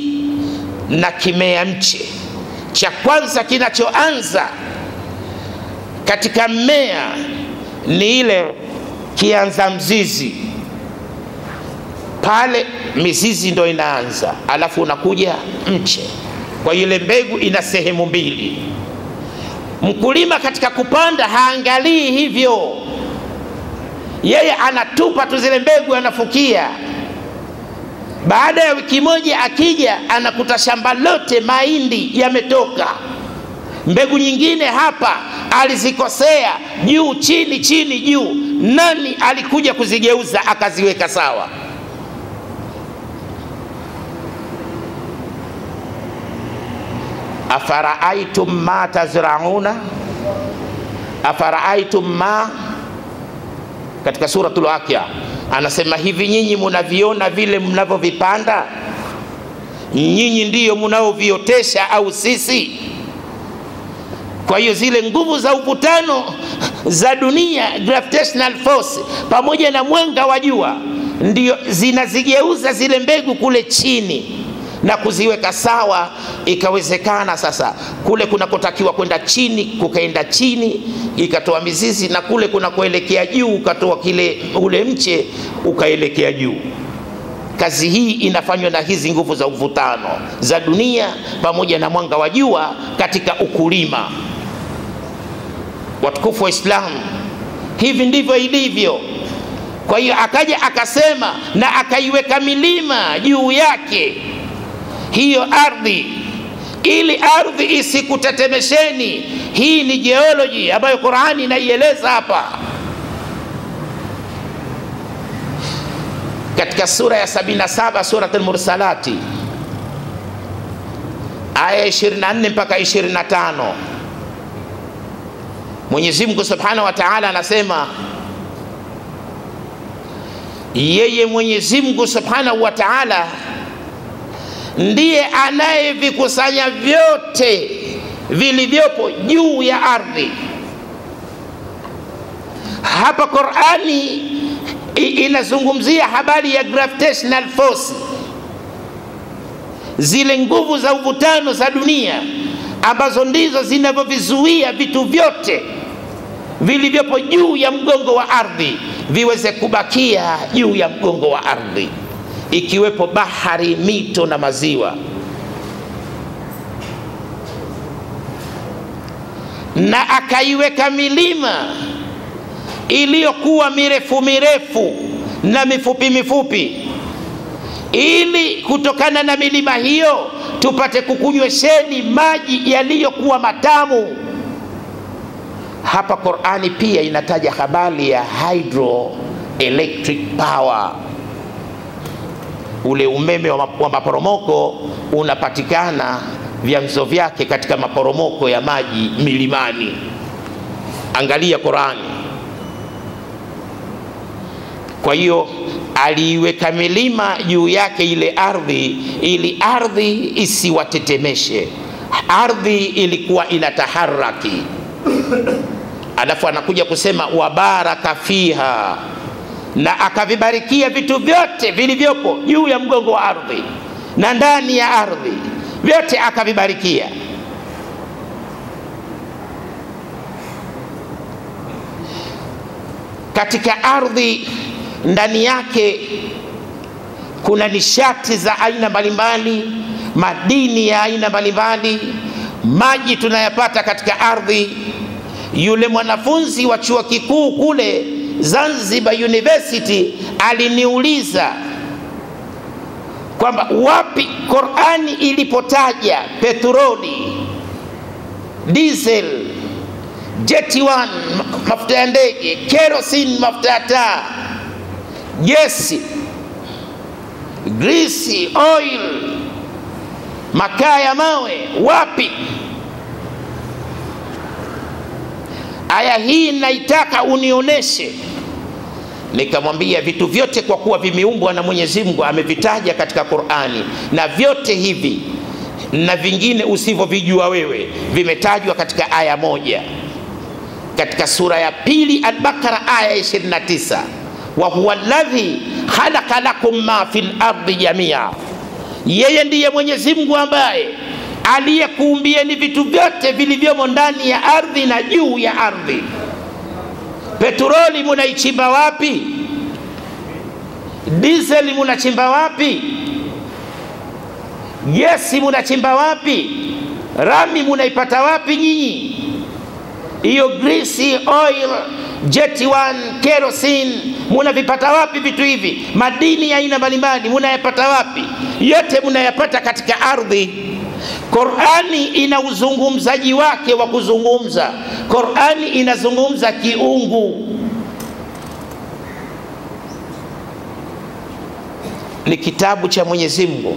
na kimea mche. Cha kwanza kinachoanza katika mmea ni ile kianza mzizi, pale mizizi ndo inaanza, alafu unakuja mche. Kwa ile mbegu ina sehemu mbili. Mkulima katika kupanda haangalii hivyo, yeye anatupa tu zile mbegu, anafukia. Baada ya wiki moja akija anakuta shamba lote mahindi yametoka. Mbegu nyingine hapa alizikosea, juu chini, chini juu. Nani alikuja kuzigeuza akaziweka sawa? Afara'aytum ma tazra'una, afara'aytum ma, katika suratul Waqi'a anasema hivi, nyinyi mnaviona vile mnavyovipanda? Nyinyi ndiyo mnaoviotesha au sisi? Kwa hiyo zile nguvu za uvutano za dunia, gravitational force, pamoja na mwanga wa jua, ndio zinazigeuza zile mbegu kule chini na kuziweka sawa. Ikawezekana sasa kule kunakotakiwa kwenda chini kukaenda chini, ikatoa mizizi, na kule kunakoelekea juu ukatoa ule mche ukaelekea juu. Kazi hii inafanywa na hizi nguvu za uvutano za dunia pamoja na mwanga wa jua katika ukulima. Watukufu wa Islam, hivi ndivyo ilivyo. Kwa hiyo akaja akasema na akaiweka milima juu yake hiyo ardhi, ili ardhi isikutetemesheni. Hii ni geology ambayo Qur'ani inaieleza hapa katika sura ya 77, suratul Mursalati, aya 24 mpaka 25. Mwenyezi Mungu Subhanahu wa Ta'ala anasema, yeye Mwenyezi Mungu Subhanahu wa Ta'ala ndiye anayevikusanya vyote vilivyopo juu ya ardhi. Hapa Qur'ani inazungumzia habari ya gravitational force, zile nguvu za uvutano za dunia ambazo ndizo zinavyovizuia vitu vyote vilivyopo juu ya mgongo wa ardhi viweze kubakia juu ya mgongo wa ardhi, ikiwepo bahari, mito na maziwa. Na akaiweka milima iliyokuwa mirefu mirefu na mifupi mifupi, ili kutokana na milima hiyo tupate kukunywesheni maji yaliyokuwa matamu. Hapa Qur'ani pia inataja habari ya hydroelectric power. Ule umeme wa maporomoko unapatikana vyanzo vyake katika maporomoko ya maji milimani. Angalia Qur'ani. Kwa hiyo aliiweka milima juu yake ile ardhi, ili ardhi isiwatetemeshe. Ardhi ilikuwa inataharaki. Alafu anakuja kusema wabaraka fiha, na akavibarikia vitu vyote vilivyopo juu ya mgongo wa ardhi na ndani ya ardhi, vyote akavibarikia. katika ardhi ndani yake kuna nishati za aina mbalimbali, madini ya aina mbalimbali, maji tunayapata katika ardhi. Yule mwanafunzi wa chuo kikuu kule Zanzibar University aliniuliza kwamba wapi Qur'ani ilipotaja petroli, diesel, jet 1 mafuta ya ndege, kerosene mafuta ya taa, gesi, grease, oil, makaa ya mawe, wapi? Aya hii naitaka unioneshe. Nikamwambia vitu vyote kwa kuwa vimeumbwa na Mwenyezi Mungu amevitaja katika Qur'ani, na vyote hivi na vingine usivyovijua wewe vimetajwa katika aya moja katika sura ya pili Al-Baqara aya 29, wa huwa alladhi khalaqa lakum ma fil ardi jamia, yeye ndiye Mwenyezi Mungu ambaye aliyekuumbieni vitu vyote vilivyomo ndani ya ardhi na juu ya ardhi. Petroli munaichimba wapi? Diesel munachimba wapi? Gesi munachimba wapi? Rami munaipata wapi nyinyi? Hiyo grease, oil, jet 1, kerosene munavipata wapi vitu hivi? Madini ya aina mbalimbali munayapata wapi? Yote munayapata katika ardhi. Qur'ani ina uzungumzaji wake wa kuzungumza. Qur'ani inazungumza kiungu. Ni kitabu cha Mwenyezi Mungu.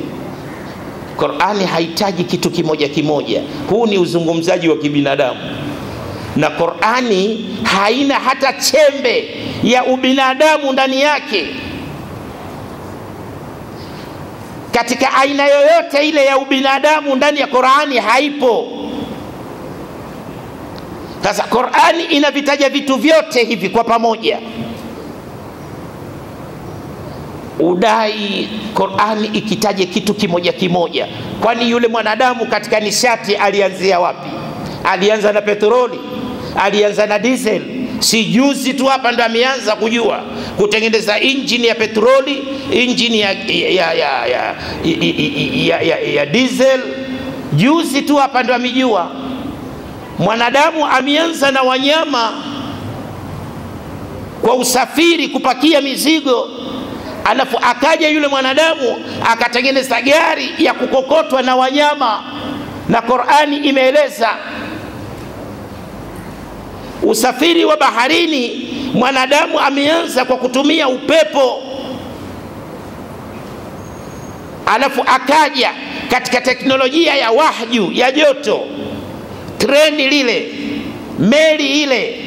Qur'ani haitaji kitu kimoja kimoja. Huu ni uzungumzaji wa kibinadamu. Na Qur'ani haina hata chembe ya ubinadamu ndani yake. Katika aina yoyote ile ya ubinadamu ndani ya Qur'ani haipo. Sasa Qur'ani inavitaja vitu vyote hivi kwa pamoja. Udai Qur'ani ikitaje kitu kimoja kimoja, kwani yule mwanadamu katika nishati alianzia wapi? Alianza na petroli? Alianza na diesel? Si juzi tu hapa ndo ameanza kujua kutengeneza injini ya petroli, injini ya diesel. Juzi tu hapa ndo amejua. Mwanadamu ameanza na wanyama kwa usafiri, kupakia mizigo, alafu akaja yule mwanadamu akatengeneza gari ya kukokotwa na wanyama, na Qur'ani imeeleza usafiri wa baharini. Mwanadamu ameanza kwa kutumia upepo, alafu akaja katika teknolojia ya wahyu ya joto, treni lile, meli ile,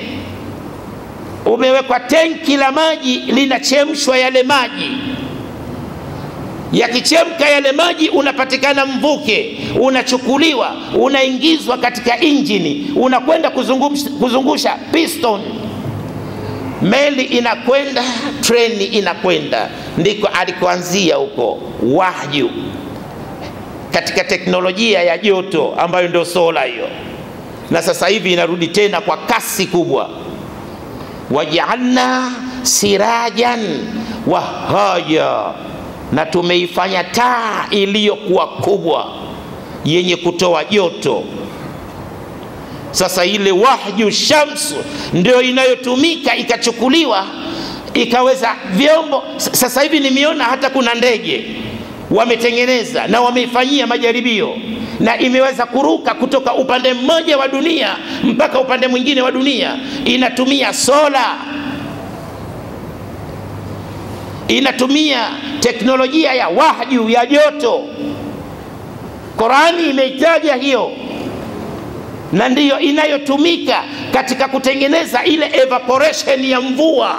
umewekwa tenki la maji linachemshwa yale maji. Yakichemka yale maji unapatikana mvuke, unachukuliwa, unaingizwa katika injini, unakwenda kuzungusha piston, meli inakwenda, treni inakwenda. Ndiko alikoanzia huko wahyu, katika teknolojia ya joto ambayo ndio sola hiyo, na sasa hivi inarudi tena kwa kasi kubwa. Waj'alna sirajan wahaja, na tumeifanya taa iliyokuwa kubwa yenye kutoa joto. Sasa ile wahyu shamsu ndio inayotumika, ikachukuliwa ikaweza vyombo. Sasa hivi nimeona hata kuna ndege wametengeneza na wameifanyia majaribio, na imeweza kuruka kutoka upande mmoja wa dunia mpaka upande mwingine wa dunia. Inatumia sola, inatumia teknolojia ya wahyu ya joto. Qur'ani imeitaja hiyo, na ndiyo inayotumika katika kutengeneza ile evaporation ya mvua.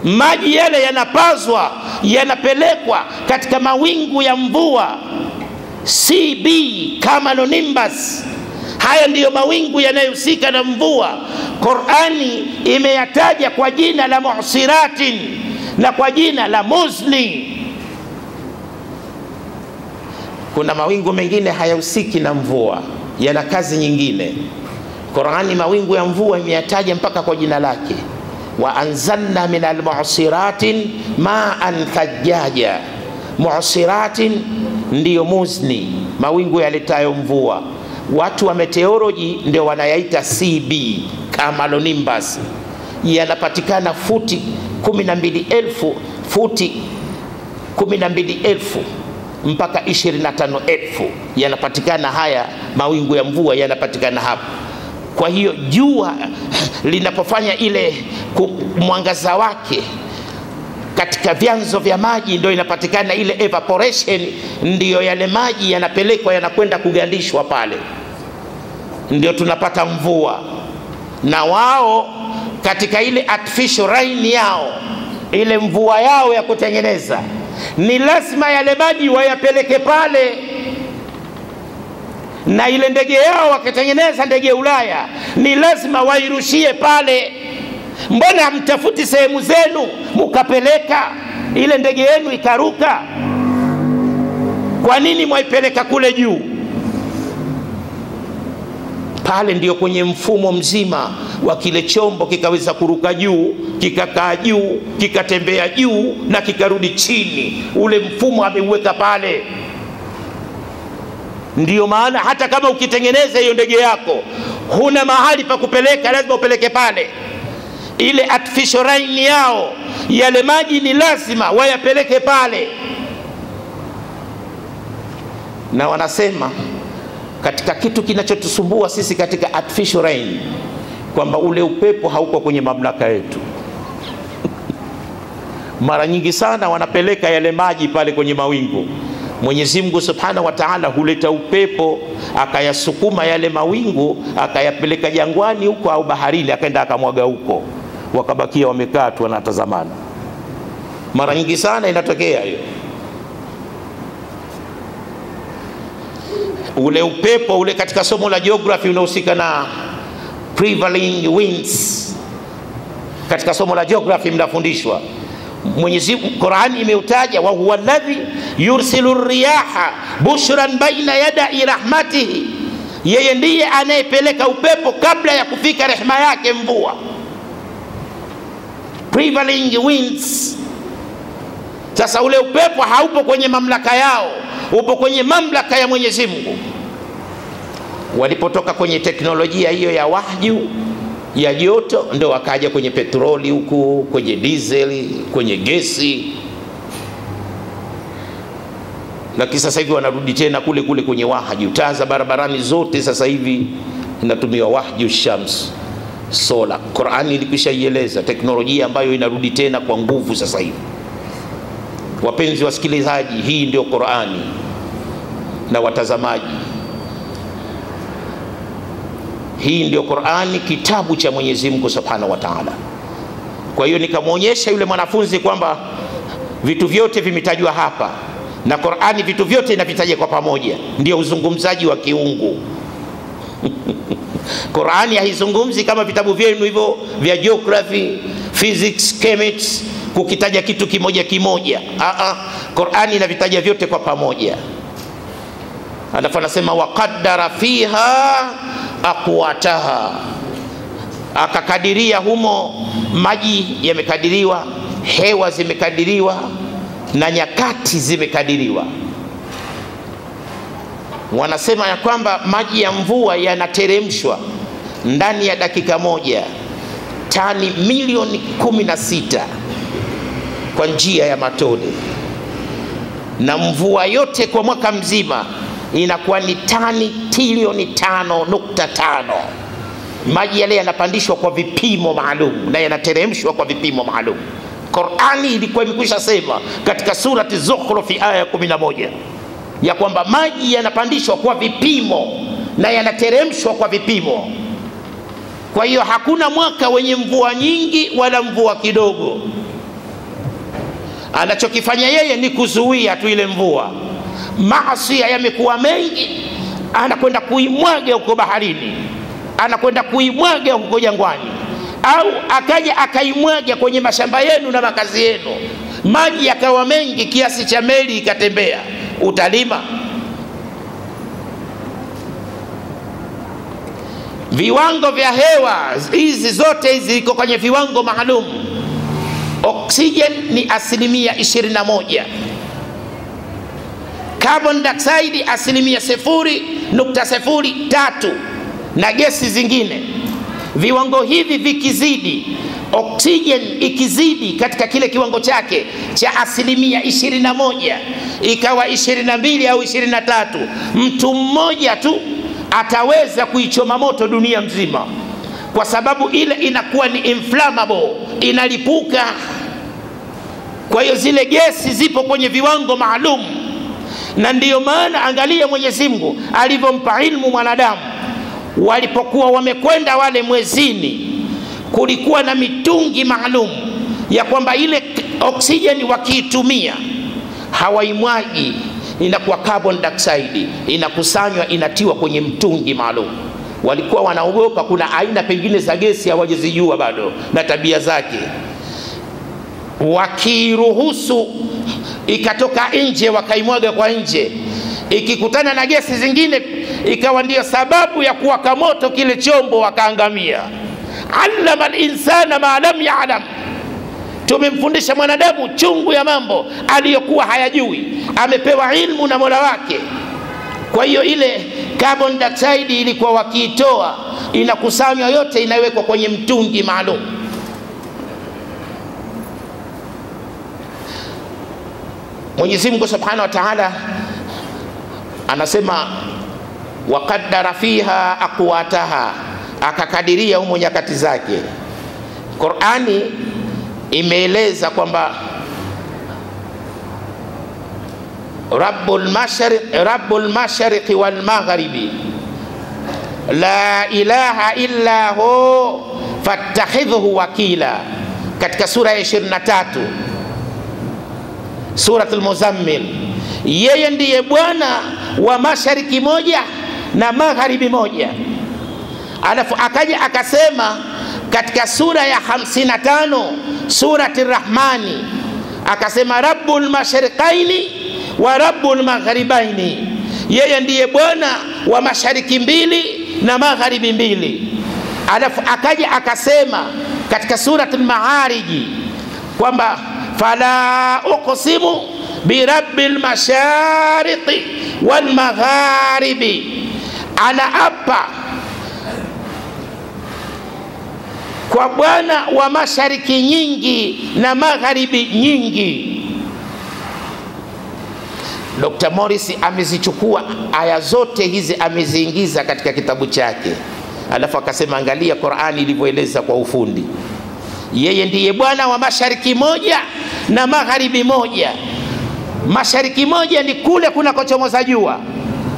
Maji yale yanapazwa, yanapelekwa katika mawingu ya mvua, CB cumulonimbus. Haya ndiyo mawingu yanayohusika na mvua. Qur'ani imeyataja kwa jina la mu'siratin na kwa jina la muzni. Kuna mawingu mengine hayahusiki na mvua, yana kazi nyingine. Qur'ani mawingu ya mvua imeyataja mpaka kwa jina lake, wa anzalna minal mu'siratin ma'an thajjaja. Mu'siratin ndiyo muzni, mawingu yaletayo mvua. Watu wa meteorology ndio wanayaita CB, cumulonimbus. Yanapatikana futi 12,000, futi 12,000 mpaka 25,000 yanapatikana haya mawingu ya mvua, yanapatikana hapo. Kwa hiyo jua linapofanya ile mwangaza wake katika vyanzo vya maji, ndio inapatikana ile evaporation, ndio yale maji yanapelekwa yanakwenda kugandishwa pale, ndio tunapata mvua. Na wao katika ile artificial rain yao, ile mvua yao ya kutengeneza, ni lazima yale maji wayapeleke pale. Na ile ndege yao wakitengeneza ndege Ulaya, ni lazima wairushie pale. Mbona hamtafuti sehemu zenu mukapeleka ile ndege yenu ikaruka? Kwa nini mwaipeleka kule juu? Pale ndio kwenye mfumo mzima wa kile chombo kikaweza kuruka juu, kikakaa juu, kikatembea juu na kikarudi chini. Ule mfumo ameuweka pale. Ndiyo maana hata kama ukitengeneza hiyo ndege yako, huna mahali pa kupeleka, lazima upeleke pale. Ile artificial rain yao, yale maji ni lazima wayapeleke pale. Na wanasema katika kitu kinachotusumbua sisi katika artificial rain, kwamba ule upepo hauko kwenye mamlaka yetu. Mara nyingi sana wanapeleka yale maji pale kwenye mawingu. Mwenyezi Mungu Subhanahu wa Ta'ala huleta upepo akayasukuma yale mawingu akayapeleka jangwani huko au baharini, akaenda akamwaga huko, wakabakia wamekaa tu wanatazamana. Mara nyingi sana inatokea hiyo. Ule upepo ule, katika somo la geography unahusika na prevailing winds. Katika somo la geography mnafundishwa, Mwenyezi Qur'ani imeutaja, wa huwa alladhi yursilu riyaha bushran baina yada'i rahmatihi. Yeye ndiye anayepeleka upepo kabla ya kufika rehema yake, mvua. Prevailing winds. Sasa ule upepo haupo kwenye mamlaka yao, upo kwenye mamlaka ya Mwenyezi Mungu. Walipotoka kwenye teknolojia hiyo ya wahyu ya joto, ndio wakaja kwenye petroli huku, kwenye diesel, kwenye gesi. Lakini sasa hivi wanarudi tena kule kule kwenye wahyu. Taa za barabarani zote sasa hivi inatumia wahyu shams, sola. Qur'ani ilikishaieleza teknolojia ambayo inarudi tena kwa nguvu sasa hivi. Wapenzi wasikilizaji, hii ndio Qur'ani na watazamaji. Hii ndio Qur'ani, kitabu cha Mwenyezi Mungu Subhanahu wa Ta'ala. Kwa hiyo nikamwonyesha yule mwanafunzi kwamba vitu vyote vimetajwa hapa, na Qur'ani vitu vyote inavitaja kwa pamoja, ndio uzungumzaji wa kiungu. Qur'ani haizungumzi kama vitabu vyenu hivyo vya geography, physics, chemistry, kukitaja kitu kimoja kimoja. Qur'ani inavitaja vyote kwa pamoja. Alafu anasema waqaddara fiha aqwataha, akakadiria humo, maji yamekadiriwa, hewa zimekadiriwa, na nyakati zimekadiriwa. Wanasema ya kwamba maji ya mvua yanateremshwa ndani ya dakika moja tani milioni 16 kwa njia ya matone, na mvua yote kwa mwaka mzima inakuwa ni tani trilioni 5.5. Maji yale yanapandishwa kwa vipimo maalum na yanateremshwa kwa vipimo maalum. Qur'ani ilikuwa imekwisha sema katika surati Zukhruf aya 11 ya kwamba maji yanapandishwa kwa vipimo na yanateremshwa kwa vipimo. Kwa hiyo hakuna mwaka wenye mvua nyingi wala mvua kidogo. Anachokifanya yeye ni kuzuia tu ile mvua. Maasi yamekuwa mengi, anakwenda kuimwaga huko baharini, anakwenda kuimwaga huko jangwani, au akaja akaimwaga kwenye mashamba yenu na makazi yenu. Maji yakawa mengi kiasi cha meli ikatembea, utalima? Viwango vya hewa hizi zote hizi ziko kwenye viwango maalum. Oxygen ni 21%, carbon dioxide 0.03, na gesi zingine. Viwango hivi vikizidi, oxygen ikizidi katika kile kiwango chake cha 21%, ikawa 22 au 23, mtu mmoja tu ataweza kuichoma moto dunia mzima, kwa sababu ile inakuwa ni inflammable, inalipuka. Kwa hiyo zile gesi zipo kwenye viwango maalum, na ndiyo maana angalia Mwenyezi Mungu alivyompa ilmu mwanadamu. Walipokuwa wamekwenda wale mwezini, kulikuwa na mitungi maalum ya kwamba ile oksijeni wakiitumia hawaimwagi, inakuwa carbon dioxide, inakusanywa inatiwa kwenye mtungi maalum. Walikuwa wanaogopa kuna aina pengine za gesi hawajazijua bado na tabia zake. Wakiruhusu ikatoka nje, wakaimwaga kwa nje, ikikutana na gesi zingine ikawa ndio sababu ya kuwaka moto kile chombo, wakaangamia. Allama al-insana ma lam ya'lam, tumemfundisha mwanadamu chungu ya mambo aliyokuwa hayajui, amepewa ilmu na Mola wake. Kwa hiyo ile carbon dioxide ilikuwa wakiitoa inakusanywa yote, inawekwa kwenye mtungi maalum. Mwenyezi Mungu Subhanahu wa Ta'ala anasema waqaddara fiha aqwataha, akakadiria humo nyakati zake. Qur'ani imeeleza kwamba Rabbul mashariqi wal maghribi la ilaha illa hu fattakhidhuhu wakila, katika sura ya 23 Suratul Muzammil. Yeye ndiye Bwana wa mashariki moja na magharibi moja. Alafu akaja akasema katika sura ya 55 Suratul Rahmani, akasema Rabbul mashariqaini wa Rabbul magharibaini, yeye ndiye Bwana wa mashariki mbili na magharibi mbili. Alafu akaja akasema katika Suratul Maarij kwamba fala uqsimu birabbil mashariqi wal magharibi, anaapa kwa Bwana wa mashariki nyingi na magharibi nyingi. Dr. Morris amezichukua aya zote hizi ameziingiza katika kitabu chake, alafu akasema angalia Qur'ani ilivyoeleza kwa ufundi. Yeye ndiye Bwana wa mashariki moja na magharibi moja. Mashariki moja ni kule kunakochomoza jua,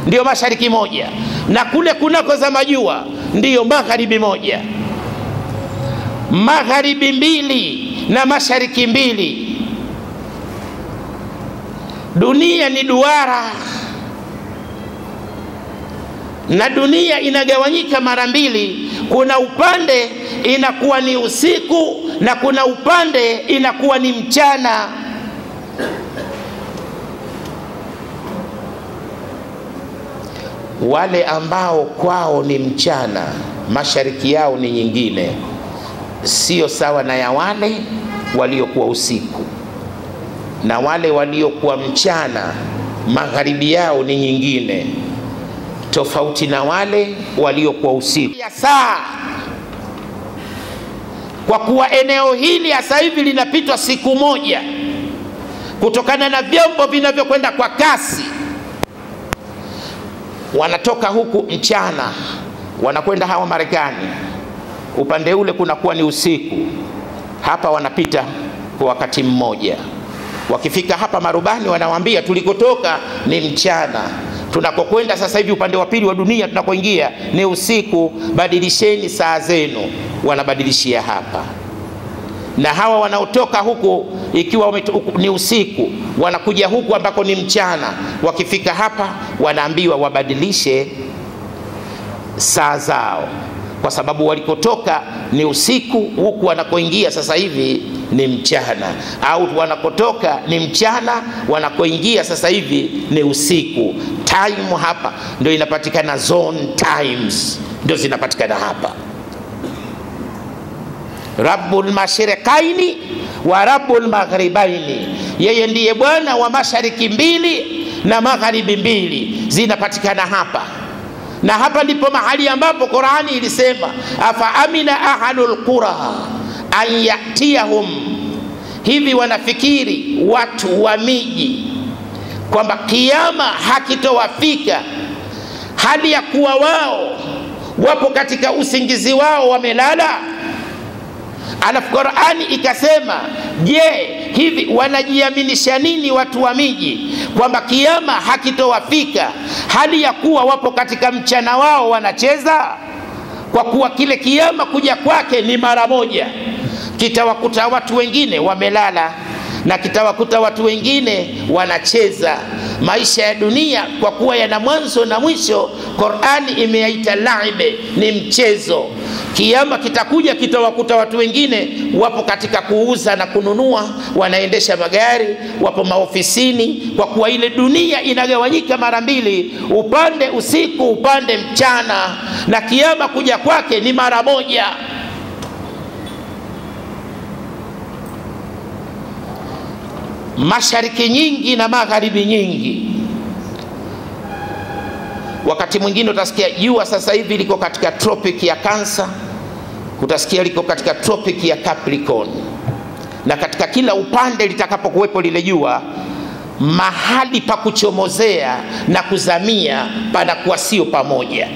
ndio mashariki moja, na kule kunakozama jua ndio magharibi moja. Magharibi mbili na mashariki mbili. Dunia ni duara, na dunia inagawanyika mara mbili. Kuna upande inakuwa ni usiku na kuna upande inakuwa ni mchana. Wale ambao kwao ni mchana, mashariki yao ni nyingine, sio sawa na ya wale waliokuwa usiku, na wale waliokuwa mchana magharibi yao ni nyingine, tofauti na wale waliokuwa usiku. Ya saa, kwa kuwa eneo hili sasa hivi linapitwa siku moja kutokana na vyombo vinavyokwenda kwa kasi. Wanatoka huku mchana wanakwenda hawa Marekani, upande ule kunakuwa ni usiku, hapa wanapita kwa wakati mmoja. Wakifika hapa marubani wanawaambia tulikotoka ni mchana, tunakokwenda sasa hivi upande wa pili wa dunia tunakoingia ni usiku, badilisheni saa zenu. Wanabadilishia hapa. Na hawa wanaotoka huku ikiwa ni usiku wanakuja huku ambako ni mchana, wakifika hapa wanaambiwa wabadilishe saa zao, kwa sababu walikotoka ni usiku, huku wanakoingia sasa hivi ni mchana, au wanakotoka ni mchana, wanakoingia sasa hivi ni usiku. Time hapa ndio inapatikana zone times, ndio zinapatikana hapa. Rabbul mashriqaini wa rabbul maghribaini, yeye ndiye bwana wa mashariki mbili na magharibi mbili, zinapatikana hapa. Na hapa ndipo mahali ambapo Qur'ani ilisema afa amina ahlul qura an yatiyahum, hivi wanafikiri watu wa miji kwamba kiyama hakitowafika hali ya kuwa wao wapo katika usingizi wao wamelala? Alafu Qur'ani ikasema, je, hivi wanajiaminisha nini watu wa miji kwamba kiyama hakitowafika hali ya kuwa wapo katika mchana wao wanacheza? Kwa kuwa kile kiyama kuja kwake ni mara moja, kitawakuta watu wengine wamelala na kitawakuta watu wengine wanacheza. Maisha ya dunia kwa kuwa yana mwanzo na mwisho, Qur'ani imeyaita laibe, ni mchezo. Kiyama kitakuja kitawakuta watu wengine wapo katika kuuza na kununua, wanaendesha magari, wapo maofisini, kwa kuwa ile dunia inagawanyika mara mbili, upande usiku, upande mchana, na kiyama kuja kwake ni mara moja. Mashariki nyingi na magharibi nyingi. Wakati mwingine utasikia jua sasa hivi liko katika tropic ya Cancer, utasikia liko katika tropic ya Capricorn, na katika kila upande litakapokuwepo lile jua, mahali pa kuchomozea na kuzamia panakuwa sio pamoja.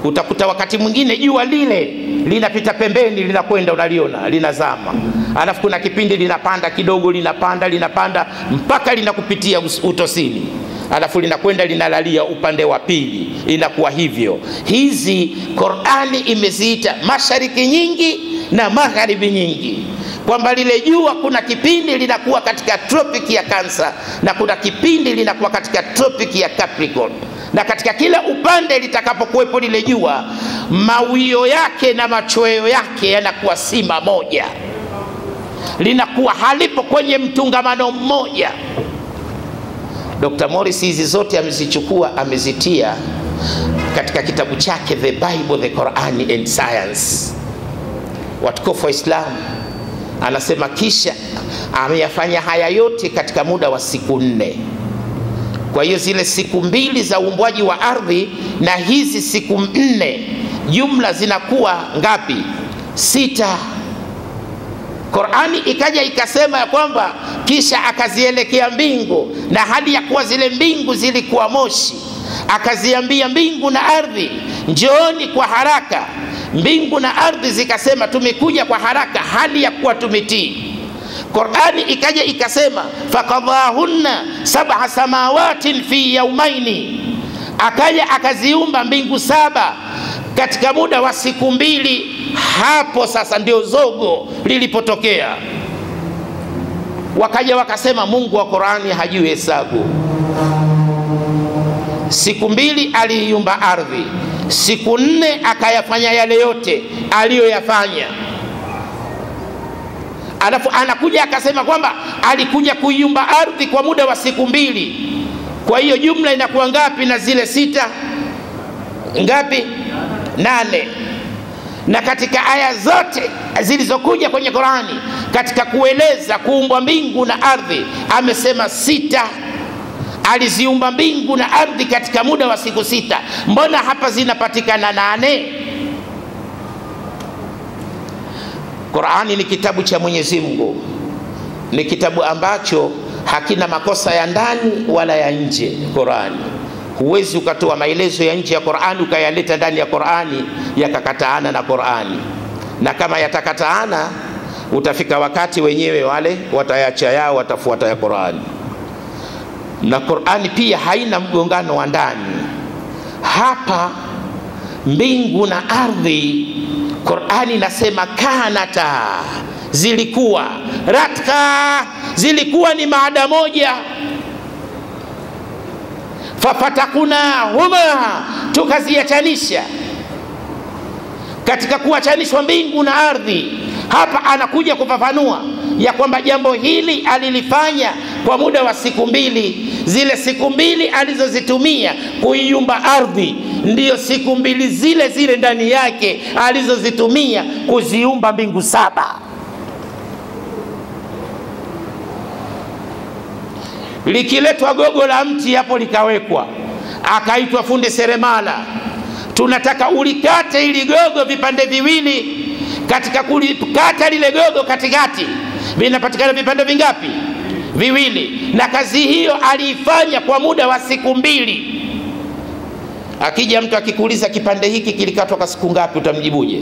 Utakuta wakati mwingine jua lile linapita pembeni, linakwenda, unaliona linazama, alafu kuna kipindi linapanda kidogo, linapanda mpaka linakupitia utosini, alafu linakwenda linalalia upande wa pili. Inakuwa hivyo. Hizi Qur'ani imeziita mashariki nyingi na magharibi nyingi, kwamba lile jua kuna kipindi linakuwa katika tropic ya Cancer na kuna kipindi linakuwa katika tropic ya Capricorn, na katika kila upande litakapokuwepo lile jua, mawio yake na machweo yake yanakuwa si moja, linakuwa halipo kwenye mtungamano mmoja. Dr. Morris hizi zote amezichukua, amezitia katika kitabu chake The Bible, The Quran and Science. Watukufu wa Islam, anasema kisha ameyafanya haya yote katika muda wa siku 4. Kwa hiyo zile siku 2 za uumbwaji wa ardhi na hizi siku 4 jumla zinakuwa ngapi? 6. Qur'ani ikaja ikasema ya kwamba kisha akazielekea mbingu, na hali ya kuwa zile mbingu zilikuwa moshi, akaziambia mbingu na ardhi, njooni kwa haraka. Mbingu na ardhi zikasema tumekuja kwa haraka, hali ya kuwa tumetii. Qur'ani ikaja ikasema fakadhahunna 7 samawatin fi yawmaini, akaja akaziumba mbingu 7 katika muda wa siku 2. Hapo sasa ndio zogo lilipotokea. Wakaja wakasema Mungu wa Qur'ani hajui hesabu. Siku 2 aliiumba ardhi, siku 4 akayafanya yale yote aliyoyafanya. Alafu anakuja akasema kwamba alikuja kuiumba ardhi kwa muda wa siku 2. Kwa hiyo jumla inakuwa ngapi? Na zile 6 ngapi? 8. Na katika aya zote zilizokuja kwenye Qur'ani katika kueleza kuumbwa mbingu na ardhi, amesema 6. Aliziumba mbingu na ardhi katika muda wa siku 6. Mbona hapa zinapatikana 8? Qur'ani ni kitabu cha Mwenyezi Mungu, ni kitabu ambacho hakina makosa ya ndani wala ya nje. Qur'ani huwezi ukatoa maelezo ya nje ya Qur'ani ukayaleta ndani ya Qur'ani yakakataana na Qur'ani, na kama yatakataana utafika wakati wenyewe wale watayacha yao, watafuata ya Qur'ani. Na Qur'ani pia haina mgongano wa ndani. Hapa mbingu na ardhi, Qur'ani nasema kanata, zilikuwa ratka, zilikuwa ni maada moja. Fafatakuna huma, tukaziachanisha. Katika kuachanishwa mbingu na ardhi, hapa anakuja kufafanua ya kwamba jambo hili alilifanya kwa muda wa siku 2. Zile siku 2 alizozitumia kuiumba ardhi ndiyo siku mbili zile zile ndani yake alizozitumia kuziumba mbingu saba. Likiletwa gogo la mti hapo likawekwa, akaitwa fundi seremala, tunataka ulikate ili gogo vipande viwili. Katika kulikata lile gogo katikati vinapatikana vipande vingapi? Viwili. Na kazi hiyo aliifanya kwa muda wa siku mbili. Akija mtu akikuuliza kipande hiki kilikatwa kwa siku ngapi, utamjibuje?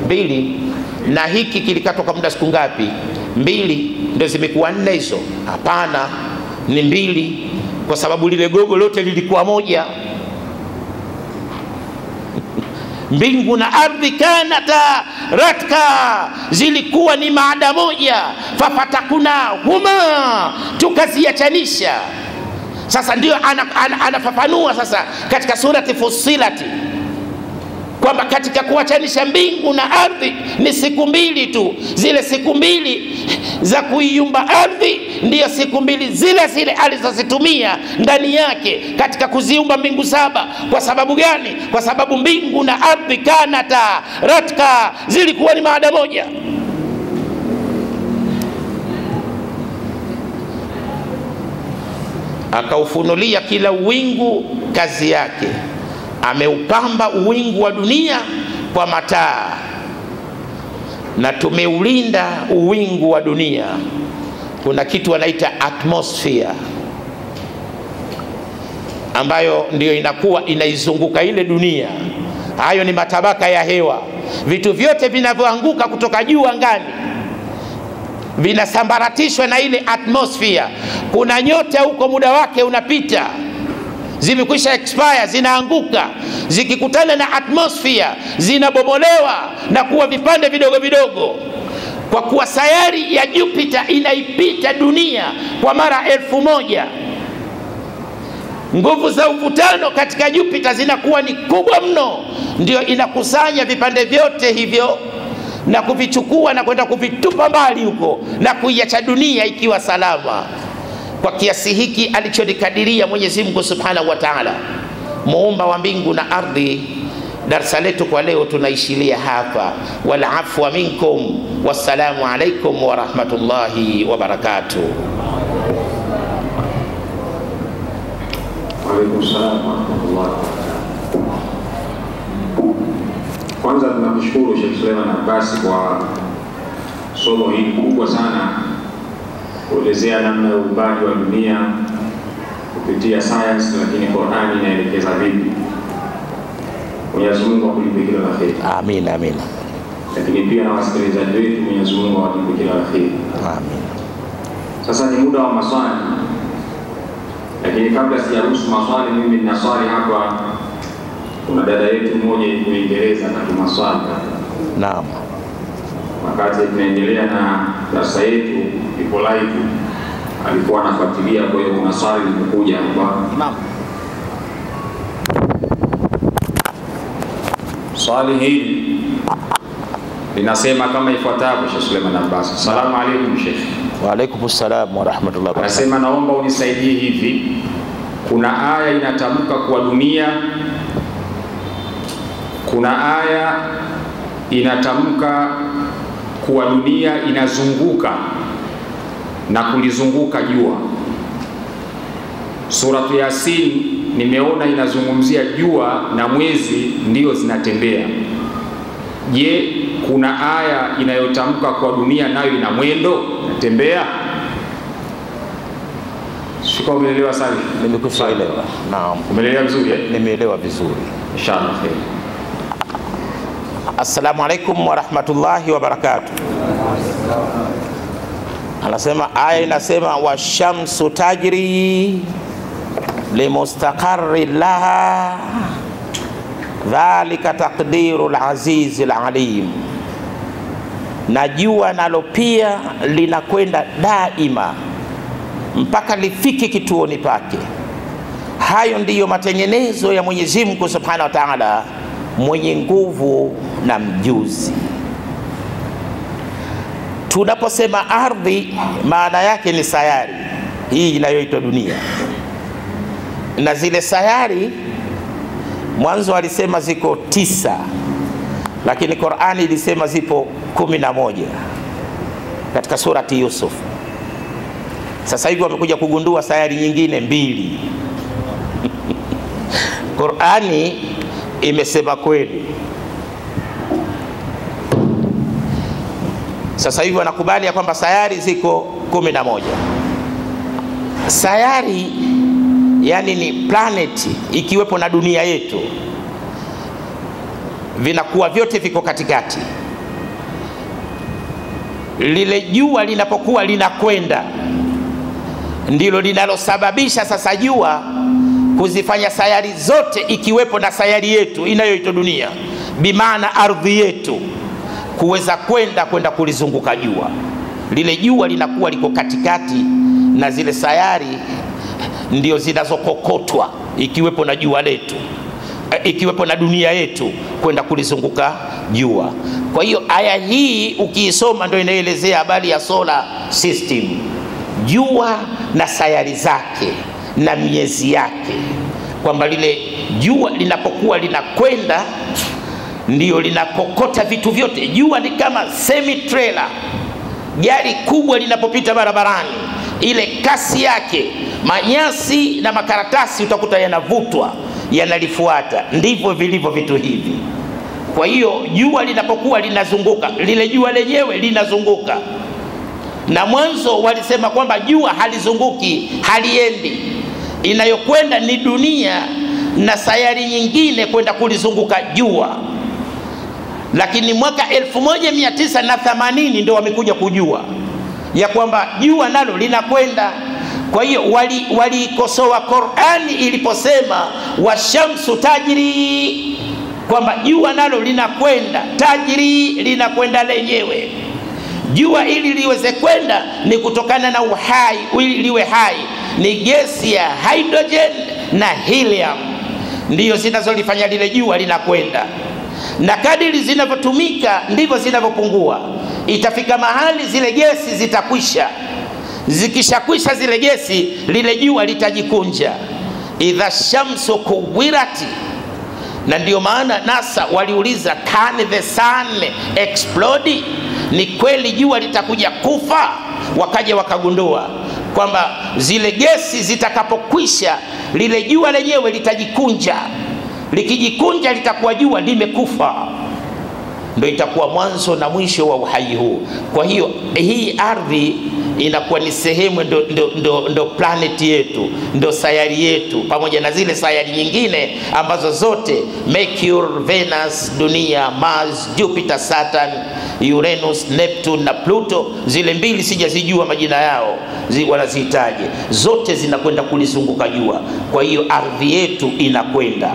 Mbili. Na hiki kilikatwa kwa muda siku ngapi? Mbili. Ndio zimekuwa 4 hizo? Hapana, ni 2, kwa sababu lile gogo lote lilikuwa moja. Mbingu na ardhi kanata ratka, zilikuwa ni maada moja. Fafatakuna huma, tukaziachanisha. Sasa ndio anafafanua sasa katika surati Fusilati kwamba katika kuachanisha mbingu na ardhi ni siku 2 tu. Zile siku 2 za kuiumba ardhi ndiyo siku 2 zile zile alizozitumia ndani yake katika kuziumba mbingu 7. Kwa sababu gani? Kwa sababu mbingu na ardhi kanata ratka, zilikuwa ni maada moja. Akaufunulia kila wingu kazi yake. Ameupamba uwingu wa dunia kwa mataa, na tumeulinda uwingu wa dunia. Kuna kitu wanaita atmosphere, ambayo ndiyo inakuwa inaizunguka ile dunia. Hayo ni matabaka ya hewa. Vitu vyote vinavyoanguka kutoka juu angani vinasambaratishwa na ile atmosphere. Kuna nyota huko muda wake unapita, zimekwisha expire, zinaanguka, zikikutana na atmosphere zinabomolewa na kuwa vipande vidogo vidogo. Kwa kuwa sayari ya Jupiter inaipita dunia kwa mara 1000, nguvu za uvutano katika Jupiter zinakuwa ni kubwa mno, ndio inakusanya vipande vyote hivyo na kuvichukua na kwenda kuvitupa mbali huko na kuiacha dunia ikiwa salama. Kwa kiasi hiki alicholikadiria Mwenyezi Mungu Subhanahu wa Ta'ala, muumba wa mbingu na ardhi. Darasa letu kwa leo tunaishilia hapa. Wal afwa minkum, wassalamu alaikum wa rahmatullahi wa barakatuh. Wa alaikum salaam wa rahmatullahi wa barakatuh. Kwanza tunamshukuru Sheikh Suleiman Abbas kwa somo hili kubwa sana, kuelezea namna ya uumbaji wa dunia kupitia science, lakini Qur'ani inaelekeza vipi. Mwenyezi Mungu akulipe kila la kheri. Amin, amin. Lakini pia na wasikilizaji wetu, Mwenyezi Mungu awalipe kila la kheri. Amin. Sasa ni muda wa maswali, lakini kabla sijaruhusu maswali, mimi nina swali hapa. Kuna dada yetu mmoja yuko Uingereza akatuma swali. Naam. Wakati tunaendelea na darasa yetu ipo live, alikuwa anafuatilia, kwa hiyo kuna swali limekuja hapa. Naam. Swali hili linasema kama ifuatavyo, Sheikh Suleiman Abbas. Asalamu alaykum Sheikh. Wa alaykum assalam wa rahmatullahi wa barakatuh. Anasema naomba unisaidie hivi. Kuna aya inatamka kwa dunia, kuna aya inatamka kuwa dunia inazunguka na kulizunguka jua. Suratu Yasin nimeona inazungumzia jua na mwezi ndio zinatembea. Je, kuna aya inayotamka kwa dunia nayo ina mwendo, inatembea? Shika, umeelewa sana? Nimekuelewa. Naam. Umeelewa vizuri eh? Nimeelewa vizuri. Inshallah khair. Assalamu alaikum wa rahmatullahi wa barakatuh. Anasema aya inasema washamsu tajri limustaqarri laha dhalika taqdirul azizil alim. Na jua nalo pia linakwenda daima mpaka lifike kituoni pake. Hayo ndiyo matengenezo ya Mwenyezi Mungu Subhanahu wa Ta'ala, mwenye nguvu na mjuzi. Tunaposema ardhi, maana yake ni sayari hii inayoitwa dunia, na zile sayari Mwanzo alisema ziko 9, lakini Qur'ani ilisema zipo 11 katika surati Yusuf. Sasa hivi wamekuja kugundua sayari nyingine 2. Qur'ani imesema kweli. Sasa hivi wanakubali ya kwamba sayari ziko 11. Sayari yani ni planet, ikiwepo na dunia yetu, vinakuwa vyote viko katikati. Lile jua linapokuwa linakwenda ndilo linalosababisha sasa jua kuzifanya sayari zote, ikiwepo na sayari yetu inayoitwa dunia, bimaana ardhi yetu, kuweza kwenda kulizunguka jua. Lile jua linakuwa liko katikati na zile sayari ndio zinazokokotwa, ikiwepo na jua letu, ikiwepo na dunia yetu, kwenda kulizunguka jua. Kwa hiyo aya hii ukiisoma ndio inaelezea habari ya solar system, jua na sayari zake na miezi yake, kwamba lile jua linapokuwa linakwenda ndio linakokota vitu vyote. Jua ni kama semi trailer, gari kubwa linapopita barabarani, ile kasi yake, manyasi na makaratasi utakuta yanavutwa yanalifuata. Ndivyo vilivyo vitu hivi. Kwa hiyo jua linapokuwa linazunguka, lile jua lenyewe linazunguka. Na mwanzo walisema kwamba jua halizunguki, haliendi, inayokwenda ni dunia na sayari nyingine kwenda kulizunguka jua. Lakini mwaka 1980 ndio wamekuja kujua ya kwamba jua nalo linakwenda. Kwa hiyo walikosoa Qur'ani iliposema washamsu tajri, kwamba jua nalo linakwenda, tajri linakwenda lenyewe. Jua ili liweze kwenda ni kutokana na uhai, ili liwe hai ni gesi ya hydrogen na helium ndiyo zinazolifanya lile jua linakwenda, na kadiri zinavyotumika ndivyo zinavyopungua. Itafika mahali zile gesi zitakwisha. Zikishakwisha zile gesi, lile jua litajikunja, idha shamsu kuwirati. Na ndio maana NASA waliuliza, can the sun explode? Ni kweli jua litakuja kufa? Wakaja wakagundua kwamba zile gesi zitakapokwisha, lile jua lenyewe litajikunja. Likijikunja litakuwa jua limekufa, ndio itakuwa mwanzo na mwisho wa uhai huu. Kwa hiyo hii ardhi inakuwa ni sehemu, ndo planet yetu, ndo sayari yetu, pamoja na zile sayari nyingine ambazo zote Mercury, Venus, dunia, Mars, Jupiter, Saturn, Uranus, Neptune na Pluto. Zile 2 sijazijua majina yao, wanazihitaji. Zote zinakwenda kulizunguka jua. Kwa hiyo ardhi yetu inakwenda.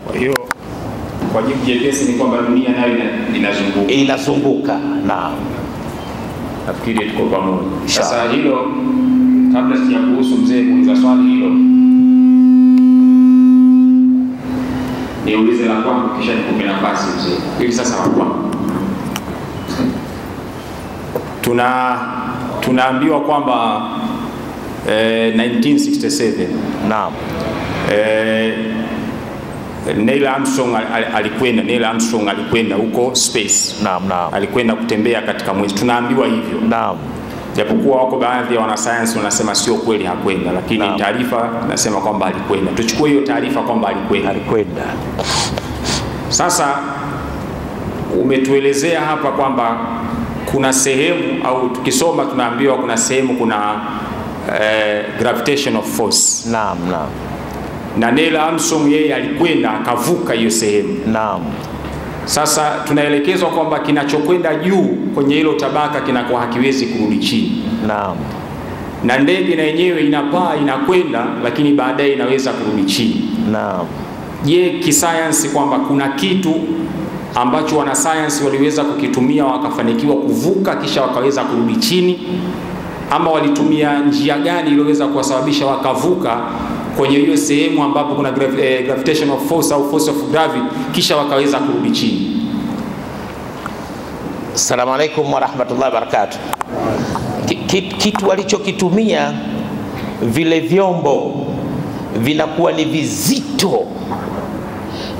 Kwa hiyo kwa jibu jepesi ni kwamba dunia nayo inazunguka. Naam, nafikiri tuko pamoja. Sasa hilo, kabla sijakuhusu mzee kuuliza swali hilo, niulize la kwangu kisha nikupe nafasi mzee. Hivi sasa la kwangu, tunaambiwa kwamba 1967 naam, Neil Armstrong alikwenda huko space. Naam. Alikwenda kutembea katika mwezi. Tunaambiwa hivyo. Naam. Japokuwa wako baadhi ya wanasayansi wanasema sio kweli hakwenda, lakini taarifa nasema kwamba alikwenda. Tuchukue hiyo taarifa kwamba alikwenda. Sasa umetuelezea hapa kwamba kuna sehemu, au tukisoma tunaambiwa kuna sehemu kuna gravitational force. Naam. Na Neil Armstrong yeye alikwenda akavuka hiyo sehemu. Naam. Sasa tunaelekezwa kwamba kinachokwenda juu kwenye hilo tabaka kinakuwa hakiwezi kurudi chini. Naam. Na ndege na yenyewe inapaa inakwenda, lakini baadaye inaweza kurudi chini. Naam. Je, kisayansi kwamba kuna kitu ambacho wanasayansi waliweza kukitumia wakafanikiwa kuvuka kisha wakaweza kurudi chini, ama walitumia njia gani iliyoweza kuwasababisha wakavuka kwenye hiyo sehemu ambapo kuna gravitational force au force of gravity kisha wakaweza kurudi chini? Assalamu alaikum wa rahmatullahi wa barakatuh. Kitu walichokitumia, vile vyombo vinakuwa ni vizito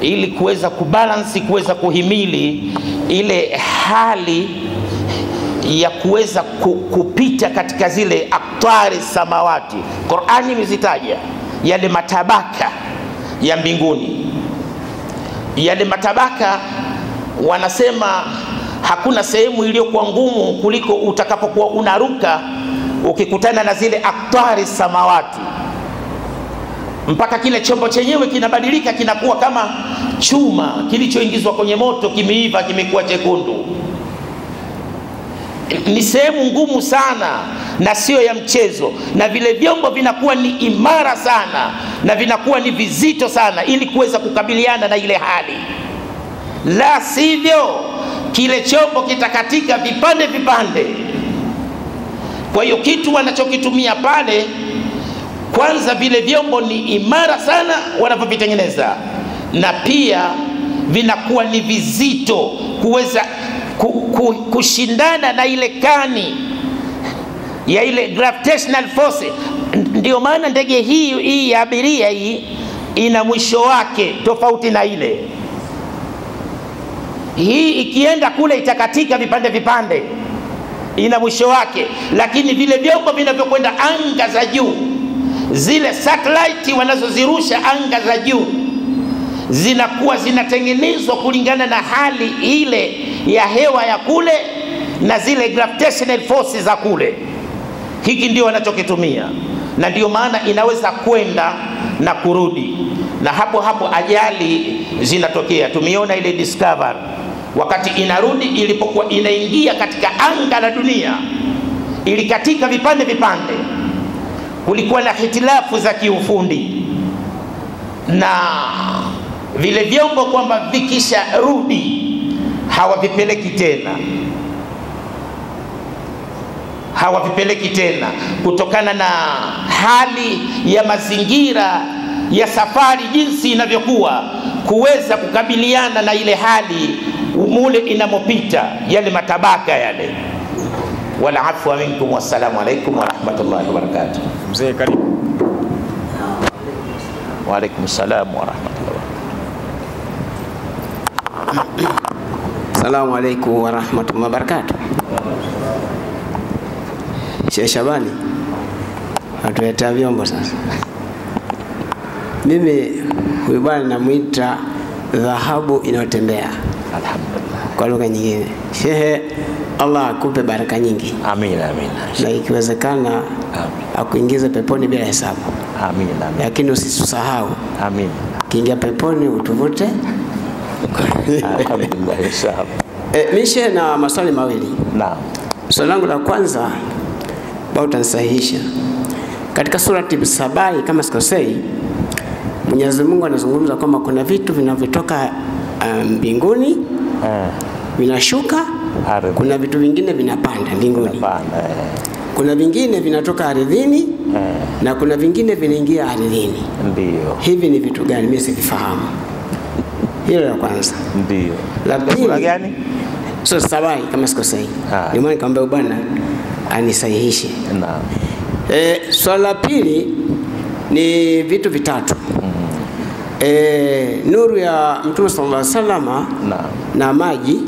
ili kuweza kubalansi, kuweza kuhimili ile hali ya kuweza kupita katika zile aktari samawati. Qur'ani imezitaja yale matabaka ya mbinguni. Yale matabaka, wanasema hakuna sehemu iliyokuwa ngumu kuliko utakapokuwa unaruka ukikutana na zile aktari samawati, mpaka kile chombo chenyewe kinabadilika, kinakuwa kama chuma kilichoingizwa kwenye moto, kimeiva, kimekuwa chekundu. Ni sehemu ngumu sana na sio ya mchezo, na vile vyombo vinakuwa ni imara sana na vinakuwa ni vizito sana ili kuweza kukabiliana na ile hali. La sivyo kile chombo kitakatika vipande vipande. Kwa hiyo kitu wanachokitumia pale, kwanza vile vyombo ni imara sana wanapovitengeneza, na pia vinakuwa ni vizito kuweza kushindana na ile kani ya ile gravitational force. Ndio maana ndege hii ya abiria hii ina mwisho wake tofauti na ile hii. Ikienda kule itakatika vipande vipande, ina mwisho wake. Lakini vile vyombo vinavyokwenda anga za juu, zile satellite wanazozirusha anga za juu, zinakuwa zinatengenezwa kulingana na hali ile ya hewa ya kule na zile gravitational forces za kule. Hiki ndio wanachokitumia, na ndio maana inaweza kwenda na kurudi, na hapo hapo ajali zinatokea. Tumeona ile Discovery wakati inarudi, ilipokuwa inaingia katika anga la dunia, ilikatika vipande vipande. Kulikuwa na hitilafu za kiufundi, na vile vyombo kwamba vikisha rudi hawavipeleki tena kutokana na hali ya mazingira ya safari jinsi inavyokuwa, kuweza kukabiliana na ile hali mule inamopita yale matabaka yale. Wala afwa minkum, wassalamu alaikum wa rahmatullahi wa barakatuh. Mzee karibu. Wa alaikum salam wa rahmatullahi. Assalamu alaikum wa rahmatullahi wa barakatuh. Sheikh Shabani, atuletea vyombo sasa. Mimi huyu bwana namuita dhahabu inayotembea. Alhamdulillah. Kwa lugha nyingine, Sheikh, Allah akupe baraka nyingi. Amin, amin. Na ikiwezekana akuingize peponi bila hesabu. Amin, amin. Lakini usisahau. Amin. Kiingia peponi utuvute. Alhamdulillah, inshallah. Mishe na maswali mawili. Naam. Swali langu la kwanza, bado utanisahihisha. Katika surati Sabai kama sikosei, Mwenyezi Mungu anazungumza kwamba kuna vitu vinavyotoka mbinguni vinashuka, kuna vitu vingine vinapanda mbinguni, kuna vingine vinatoka ardhini, na kuna vingine vinaingia ardhini. Ndio. Hivi ni vitu gani? Mimi sifahamu. Hilo la kwanza. Ndio. La pili gani? So Sabai kama sikosei. Ni maana nikamwambia bwana anisahihishe. Naam. Swali la pili ni vitu vitatu. Nuru ya Mtume sallallahu alaihi wasallam na maji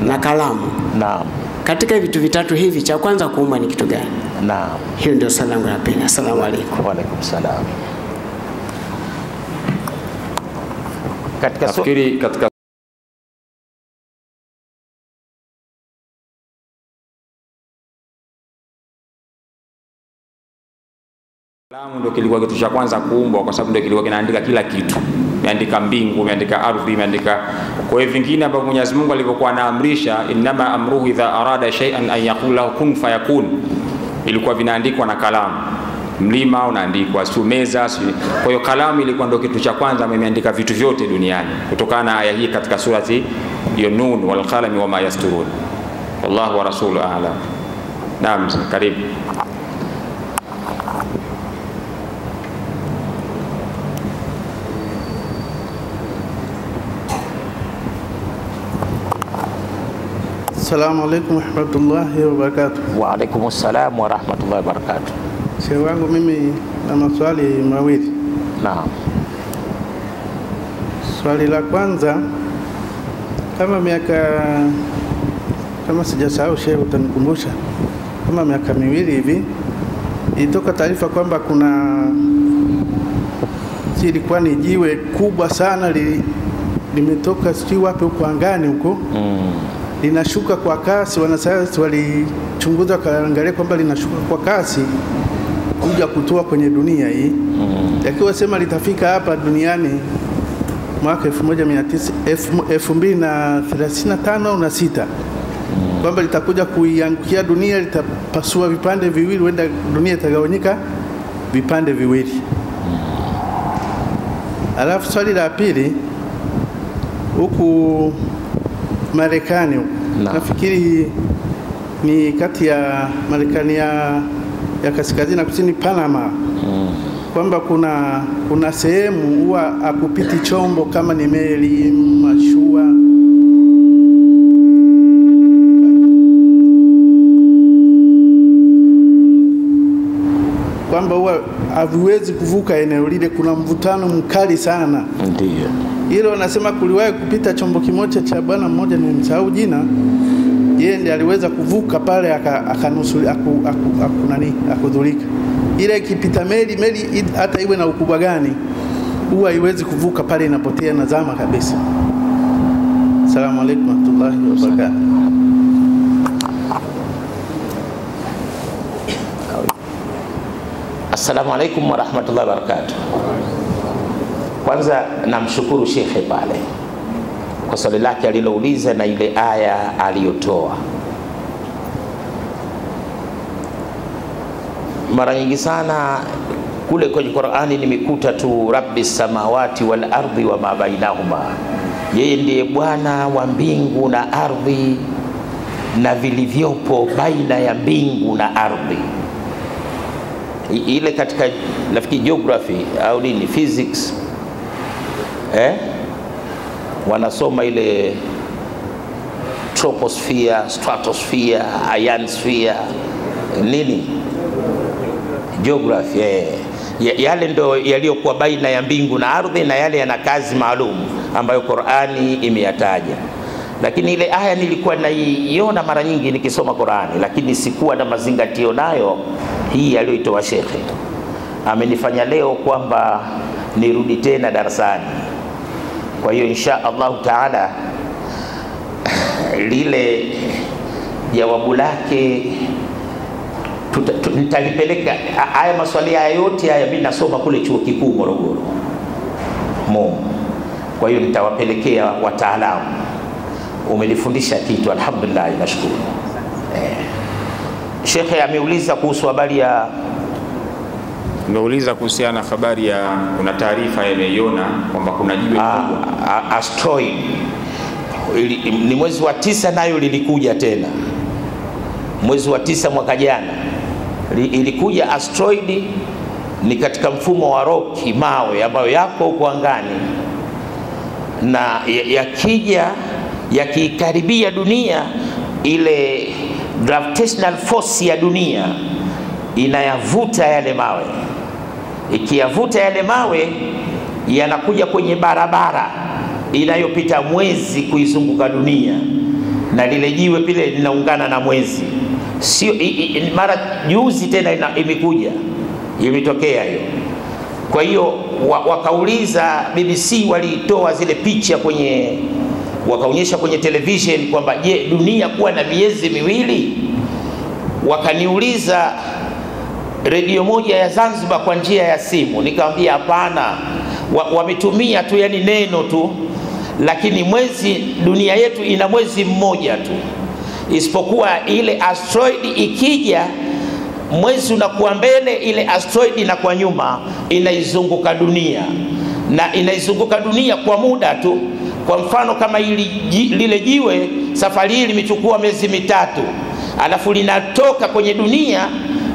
na kalamu. Naam. Katika vitu vitatu hivi cha kwanza kuumba ni kitu gani? Naam. Hiyo ndio swali langu la pili. Asalamu alaykum. Wa alaykum salam. Nafikiri katika kalamu ndio kilikuwa kitu cha kwanza kuumbwa, kwa sababu ndio kilikuwa kinaandika kila kitu. Imeandika mbingu, imeandika ardhi, imeandika kwa hiyo vingine ambavyo Mwenyezi Mungu alivyokuwa anaamrisha, inama amruhu idha arada shay'an an yaqula lahu kun fayakun, ilikuwa vinaandikwa na kalamu. Mlima unaandikwa, meza. Kwa hiyo kalamu ilikuwa ndio kitu cha kwanza imeandika vitu vyote duniani, kutokana na aya hii katika surati Nun, wal qalami wama yasturun. Wallahu wa rasuluhu a'lam. Naam, karibu. Assalamu alaikum warahmatullahi wabarakatuh. Wa alaikum assalam wa rahmatullahi wa barakatuh. Sheikh wangu mimi na maswali mawili. Naam. Swali la kwanza, kama sijasahau shehe utanikumbusha, kama miaka miwili hivi ilitoka taarifa kwamba ilikuwa ni jiwe kubwa sana limetoka sijui wapi huko angani huko, linashuka kwa kasi. Wanasayansi walichunguza kaangalia kwamba linashuka kwa kasi kuja kutua kwenye dunia hii, lakini wasema litafika hapa duniani mwaka 2035 au 6, kwamba litakuja kuiangukia dunia, litapasua vipande viwili, huenda dunia itagawanyika vipande viwili. Alafu swali la pili, huku Marekani huku, nafikiri ni kati ya Marekani ya kaskazini na kusini, Panama, kwamba kuna sehemu huwa akupiti chombo kama ni meli, mashua, kwamba huwa haviwezi kuvuka eneo lile, kuna mvutano mkali sana. Ndiyo. Hilo wanasema kuliwahi kupita chombo kimoja cha bwana mmoja, nimemsahau jina, yeye ndiye aliweza kuvuka pale akanusuri akudhurika. Ile ikipita meli hata iwe na ukubwa gani huwa haiwezi kuvuka pale, inapotea na zama kabisa. Asalamu alaykum wa rahmatullahi wa barakatuh. Assalamu alaikum wa rahmatullahi wa barakatuh. Kwanza namshukuru shekhe pale kwa swali lake alilouliza na ile aya aliyotoa. Mara nyingi sana kule kwenye Qur'ani nimekuta tu Rabbis samawati wal ardi wa ma bainahuma, yeye ndiye Bwana wa mbingu na ardhi na vilivyopo baina ya mbingu na ardhi. Ile katika nafikiri geography au nini physics, wanasoma ile troposphere, stratosphere, ionosphere, nini geography, yale ndo yaliyokuwa baina ya mbingu na ardhi, na yale yana kazi maalum ambayo Qur'ani imeyataja. Lakini ile aya nilikuwa naiona mara nyingi nikisoma Qur'ani, lakini sikuwa na mazingatio nayo. Hii aliyoitoa shekhe amenifanya leo kwamba nirudi tena darasani. Kwa hiyo insha Allah taala lile jawabu lake nitalipeleka. Haya maswali haya yote haya mimi nasoma kule chuo kikuu Morogoro kwa hiyo nitawapelekea wataalamu. Umenifundisha kitu, alhamdulillah, nashukuru. Shekhe ameuliza kuhusu habari ya kuhusiana habari ya kuna taarifa imeiona kwamba kuna jiwe kubwa asteroid. Ni mwezi wa 9 nayo lilikuja tena. Mwezi wa 9 mwaka jana ilikuja asteroid, ni katika mfumo wa roki, mawe ambayo yako huko angani, na yakija yakikaribia dunia, ile gravitational force ya dunia inayavuta yale mawe. Ikiyavuta yale mawe, yanakuja kwenye barabara inayopita mwezi kuizunguka dunia, na lile jiwe pile linaungana na mwezi. Sio mara juzi tena imekuja, imetokea hiyo. Kwa hiyo wakauliza, BBC walitoa zile picha wakaonyesha kwenye television kwamba je, dunia kuwa na miezi miwili? Wakaniuliza redio moja ya Zanzibar kwa njia ya simu, nikamwambia hapana, wametumia tu yani neno tu, lakini dunia yetu ina mwezi mmoja tu, isipokuwa ile asteroid ikija, mwezi unakuwa mbele, ile asteroid inakuwa nyuma, inaizunguka dunia, na inaizunguka dunia kwa muda tu. Kwa mfano kama lile jiwe safari hii limechukua miezi 3, alafu linatoka kwenye dunia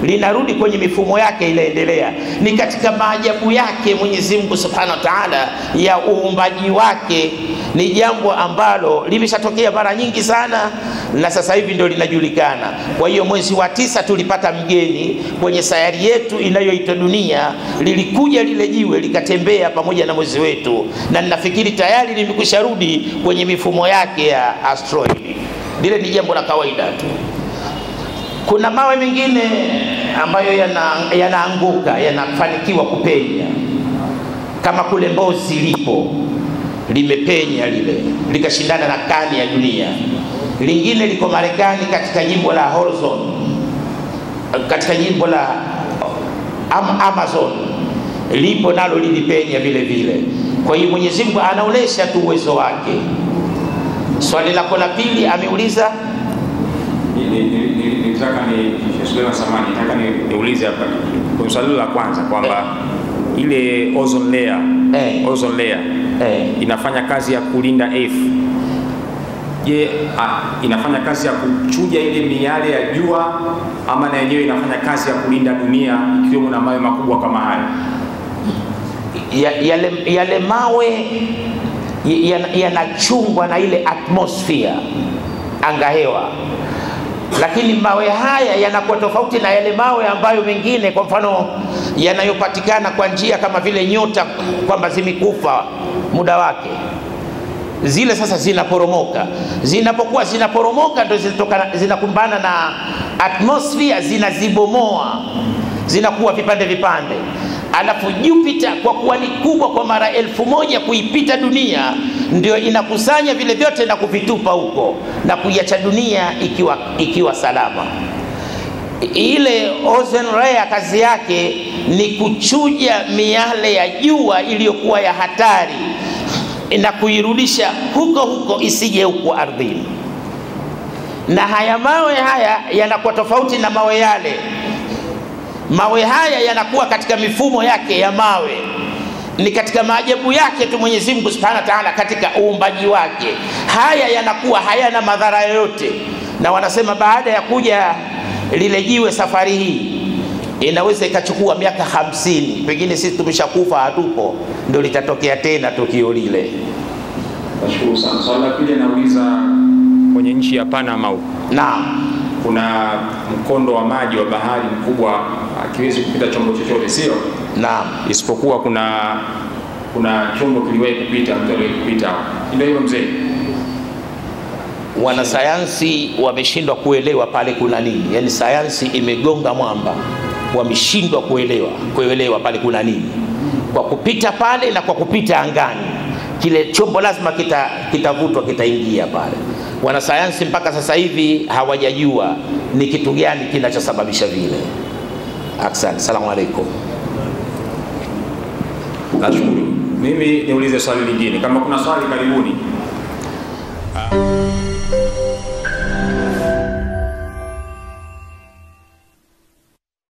linarudi kwenye mifumo yake inaendelea. Ni katika maajabu yake Mwenyezi Mungu Subhanahu wa Ta'ala ya uumbaji wake. Ni jambo ambalo limeshatokea mara nyingi sana na sasa hivi ndio linajulikana. Kwa hiyo mwezi wa 9 tulipata mgeni kwenye sayari yetu inayoitwa dunia. Lilikuja lile jiwe likatembea pamoja na mwezi wetu, na ninafikiri tayari limekwisharudi kwenye mifumo yake ya asteroid. Lile ni jambo la kawaida tu. Kuna mawe mengine ambayo yanaanguka, yanafanikiwa kupenya, kama kule Mbozi lipo limepenya lile likashindana na kani ya dunia. Lingine liko Marekani katika jimbo la Horizon, katika jimbo la Amazon lipo nalo lilipenya vile vile. Kwa hiyo Mwenyezi Mungu anaonesha tu uwezo wake. Swali lako la pili ameuliza, nataka niulize hapa kwa swali la kwanza kwamba ile ozone layer inafanya kazi ya kulinda Earth. Je, inafanya kazi ya kuchuja ile miale ya jua ama na yenyewe inafanya kazi ya kulinda dunia ikiwemo na mawe makubwa kama haya? Yale mawe yanachungwa na ile atmosphere, anga hewa, lakini mawe haya yanakuwa tofauti na yale mawe ambayo mengine, kwa mfano yanayopatikana kwa njia kama vile nyota kwamba zimekufa muda wake. Zile sasa zinaporomoka. Zinapokuwa zinaporomoka ndio zinakumbana na atmosphere, zinazibomoa, zinakuwa vipande vipande. Alafu Jupiter kwa kuwa ni kubwa kwa mara 1000 kuipita dunia, ndio inakusanya vile vyote na kuvitupa huko na kuiacha dunia ikiwa salama. Ile ozone layer kazi yake ni kuchuja miale ya jua iliyokuwa ya hatari na kuirudisha huko isije huko ardhini. Na haya mawe haya yanakuwa tofauti na mawe yale. Mawe haya yanakuwa katika mifumo yake ya mawe. Ni katika maajabu yake tu Mwenyezi Mungu Subhanahu wa Ta'ala katika uumbaji wake. Haya yanakuwa hayana madhara yoyote. Na wanasema baada ya kuja lile jiwe safari hii inaweza ikachukua miaka 50, pengine sisi tumeshakufa hatupo, ndio litatokea tena tukio lile. Nashukuru sana. Swali la pili anauliza, kwenye nchi ya Panama huko, naam, kuna mkondo wa maji wa bahari mkubwa, akiwezi kupita chombo chochote, sio? Naam. Isipokuwa kuna chombo kiliwahi kupita, mtu aliwahi kupita. Ndio hiyo mzee. Wanasayansi wameshindwa kuelewa pale kuna nini. Yaani sayansi imegonga mwamba. Wameshindwa kuelewa pale kuna nini. Kwa kupita pale na kwa kupita angani, kile chombo lazima kitavutwa, kitaingia pale. Wanasayansi mpaka sasa hivi hawajajua ni kitu gani kinachosababisha vile. Asante. Asalamu alaykum. Nashukuru. Mimi niulize swali lingine. Kama kuna swali karibuni.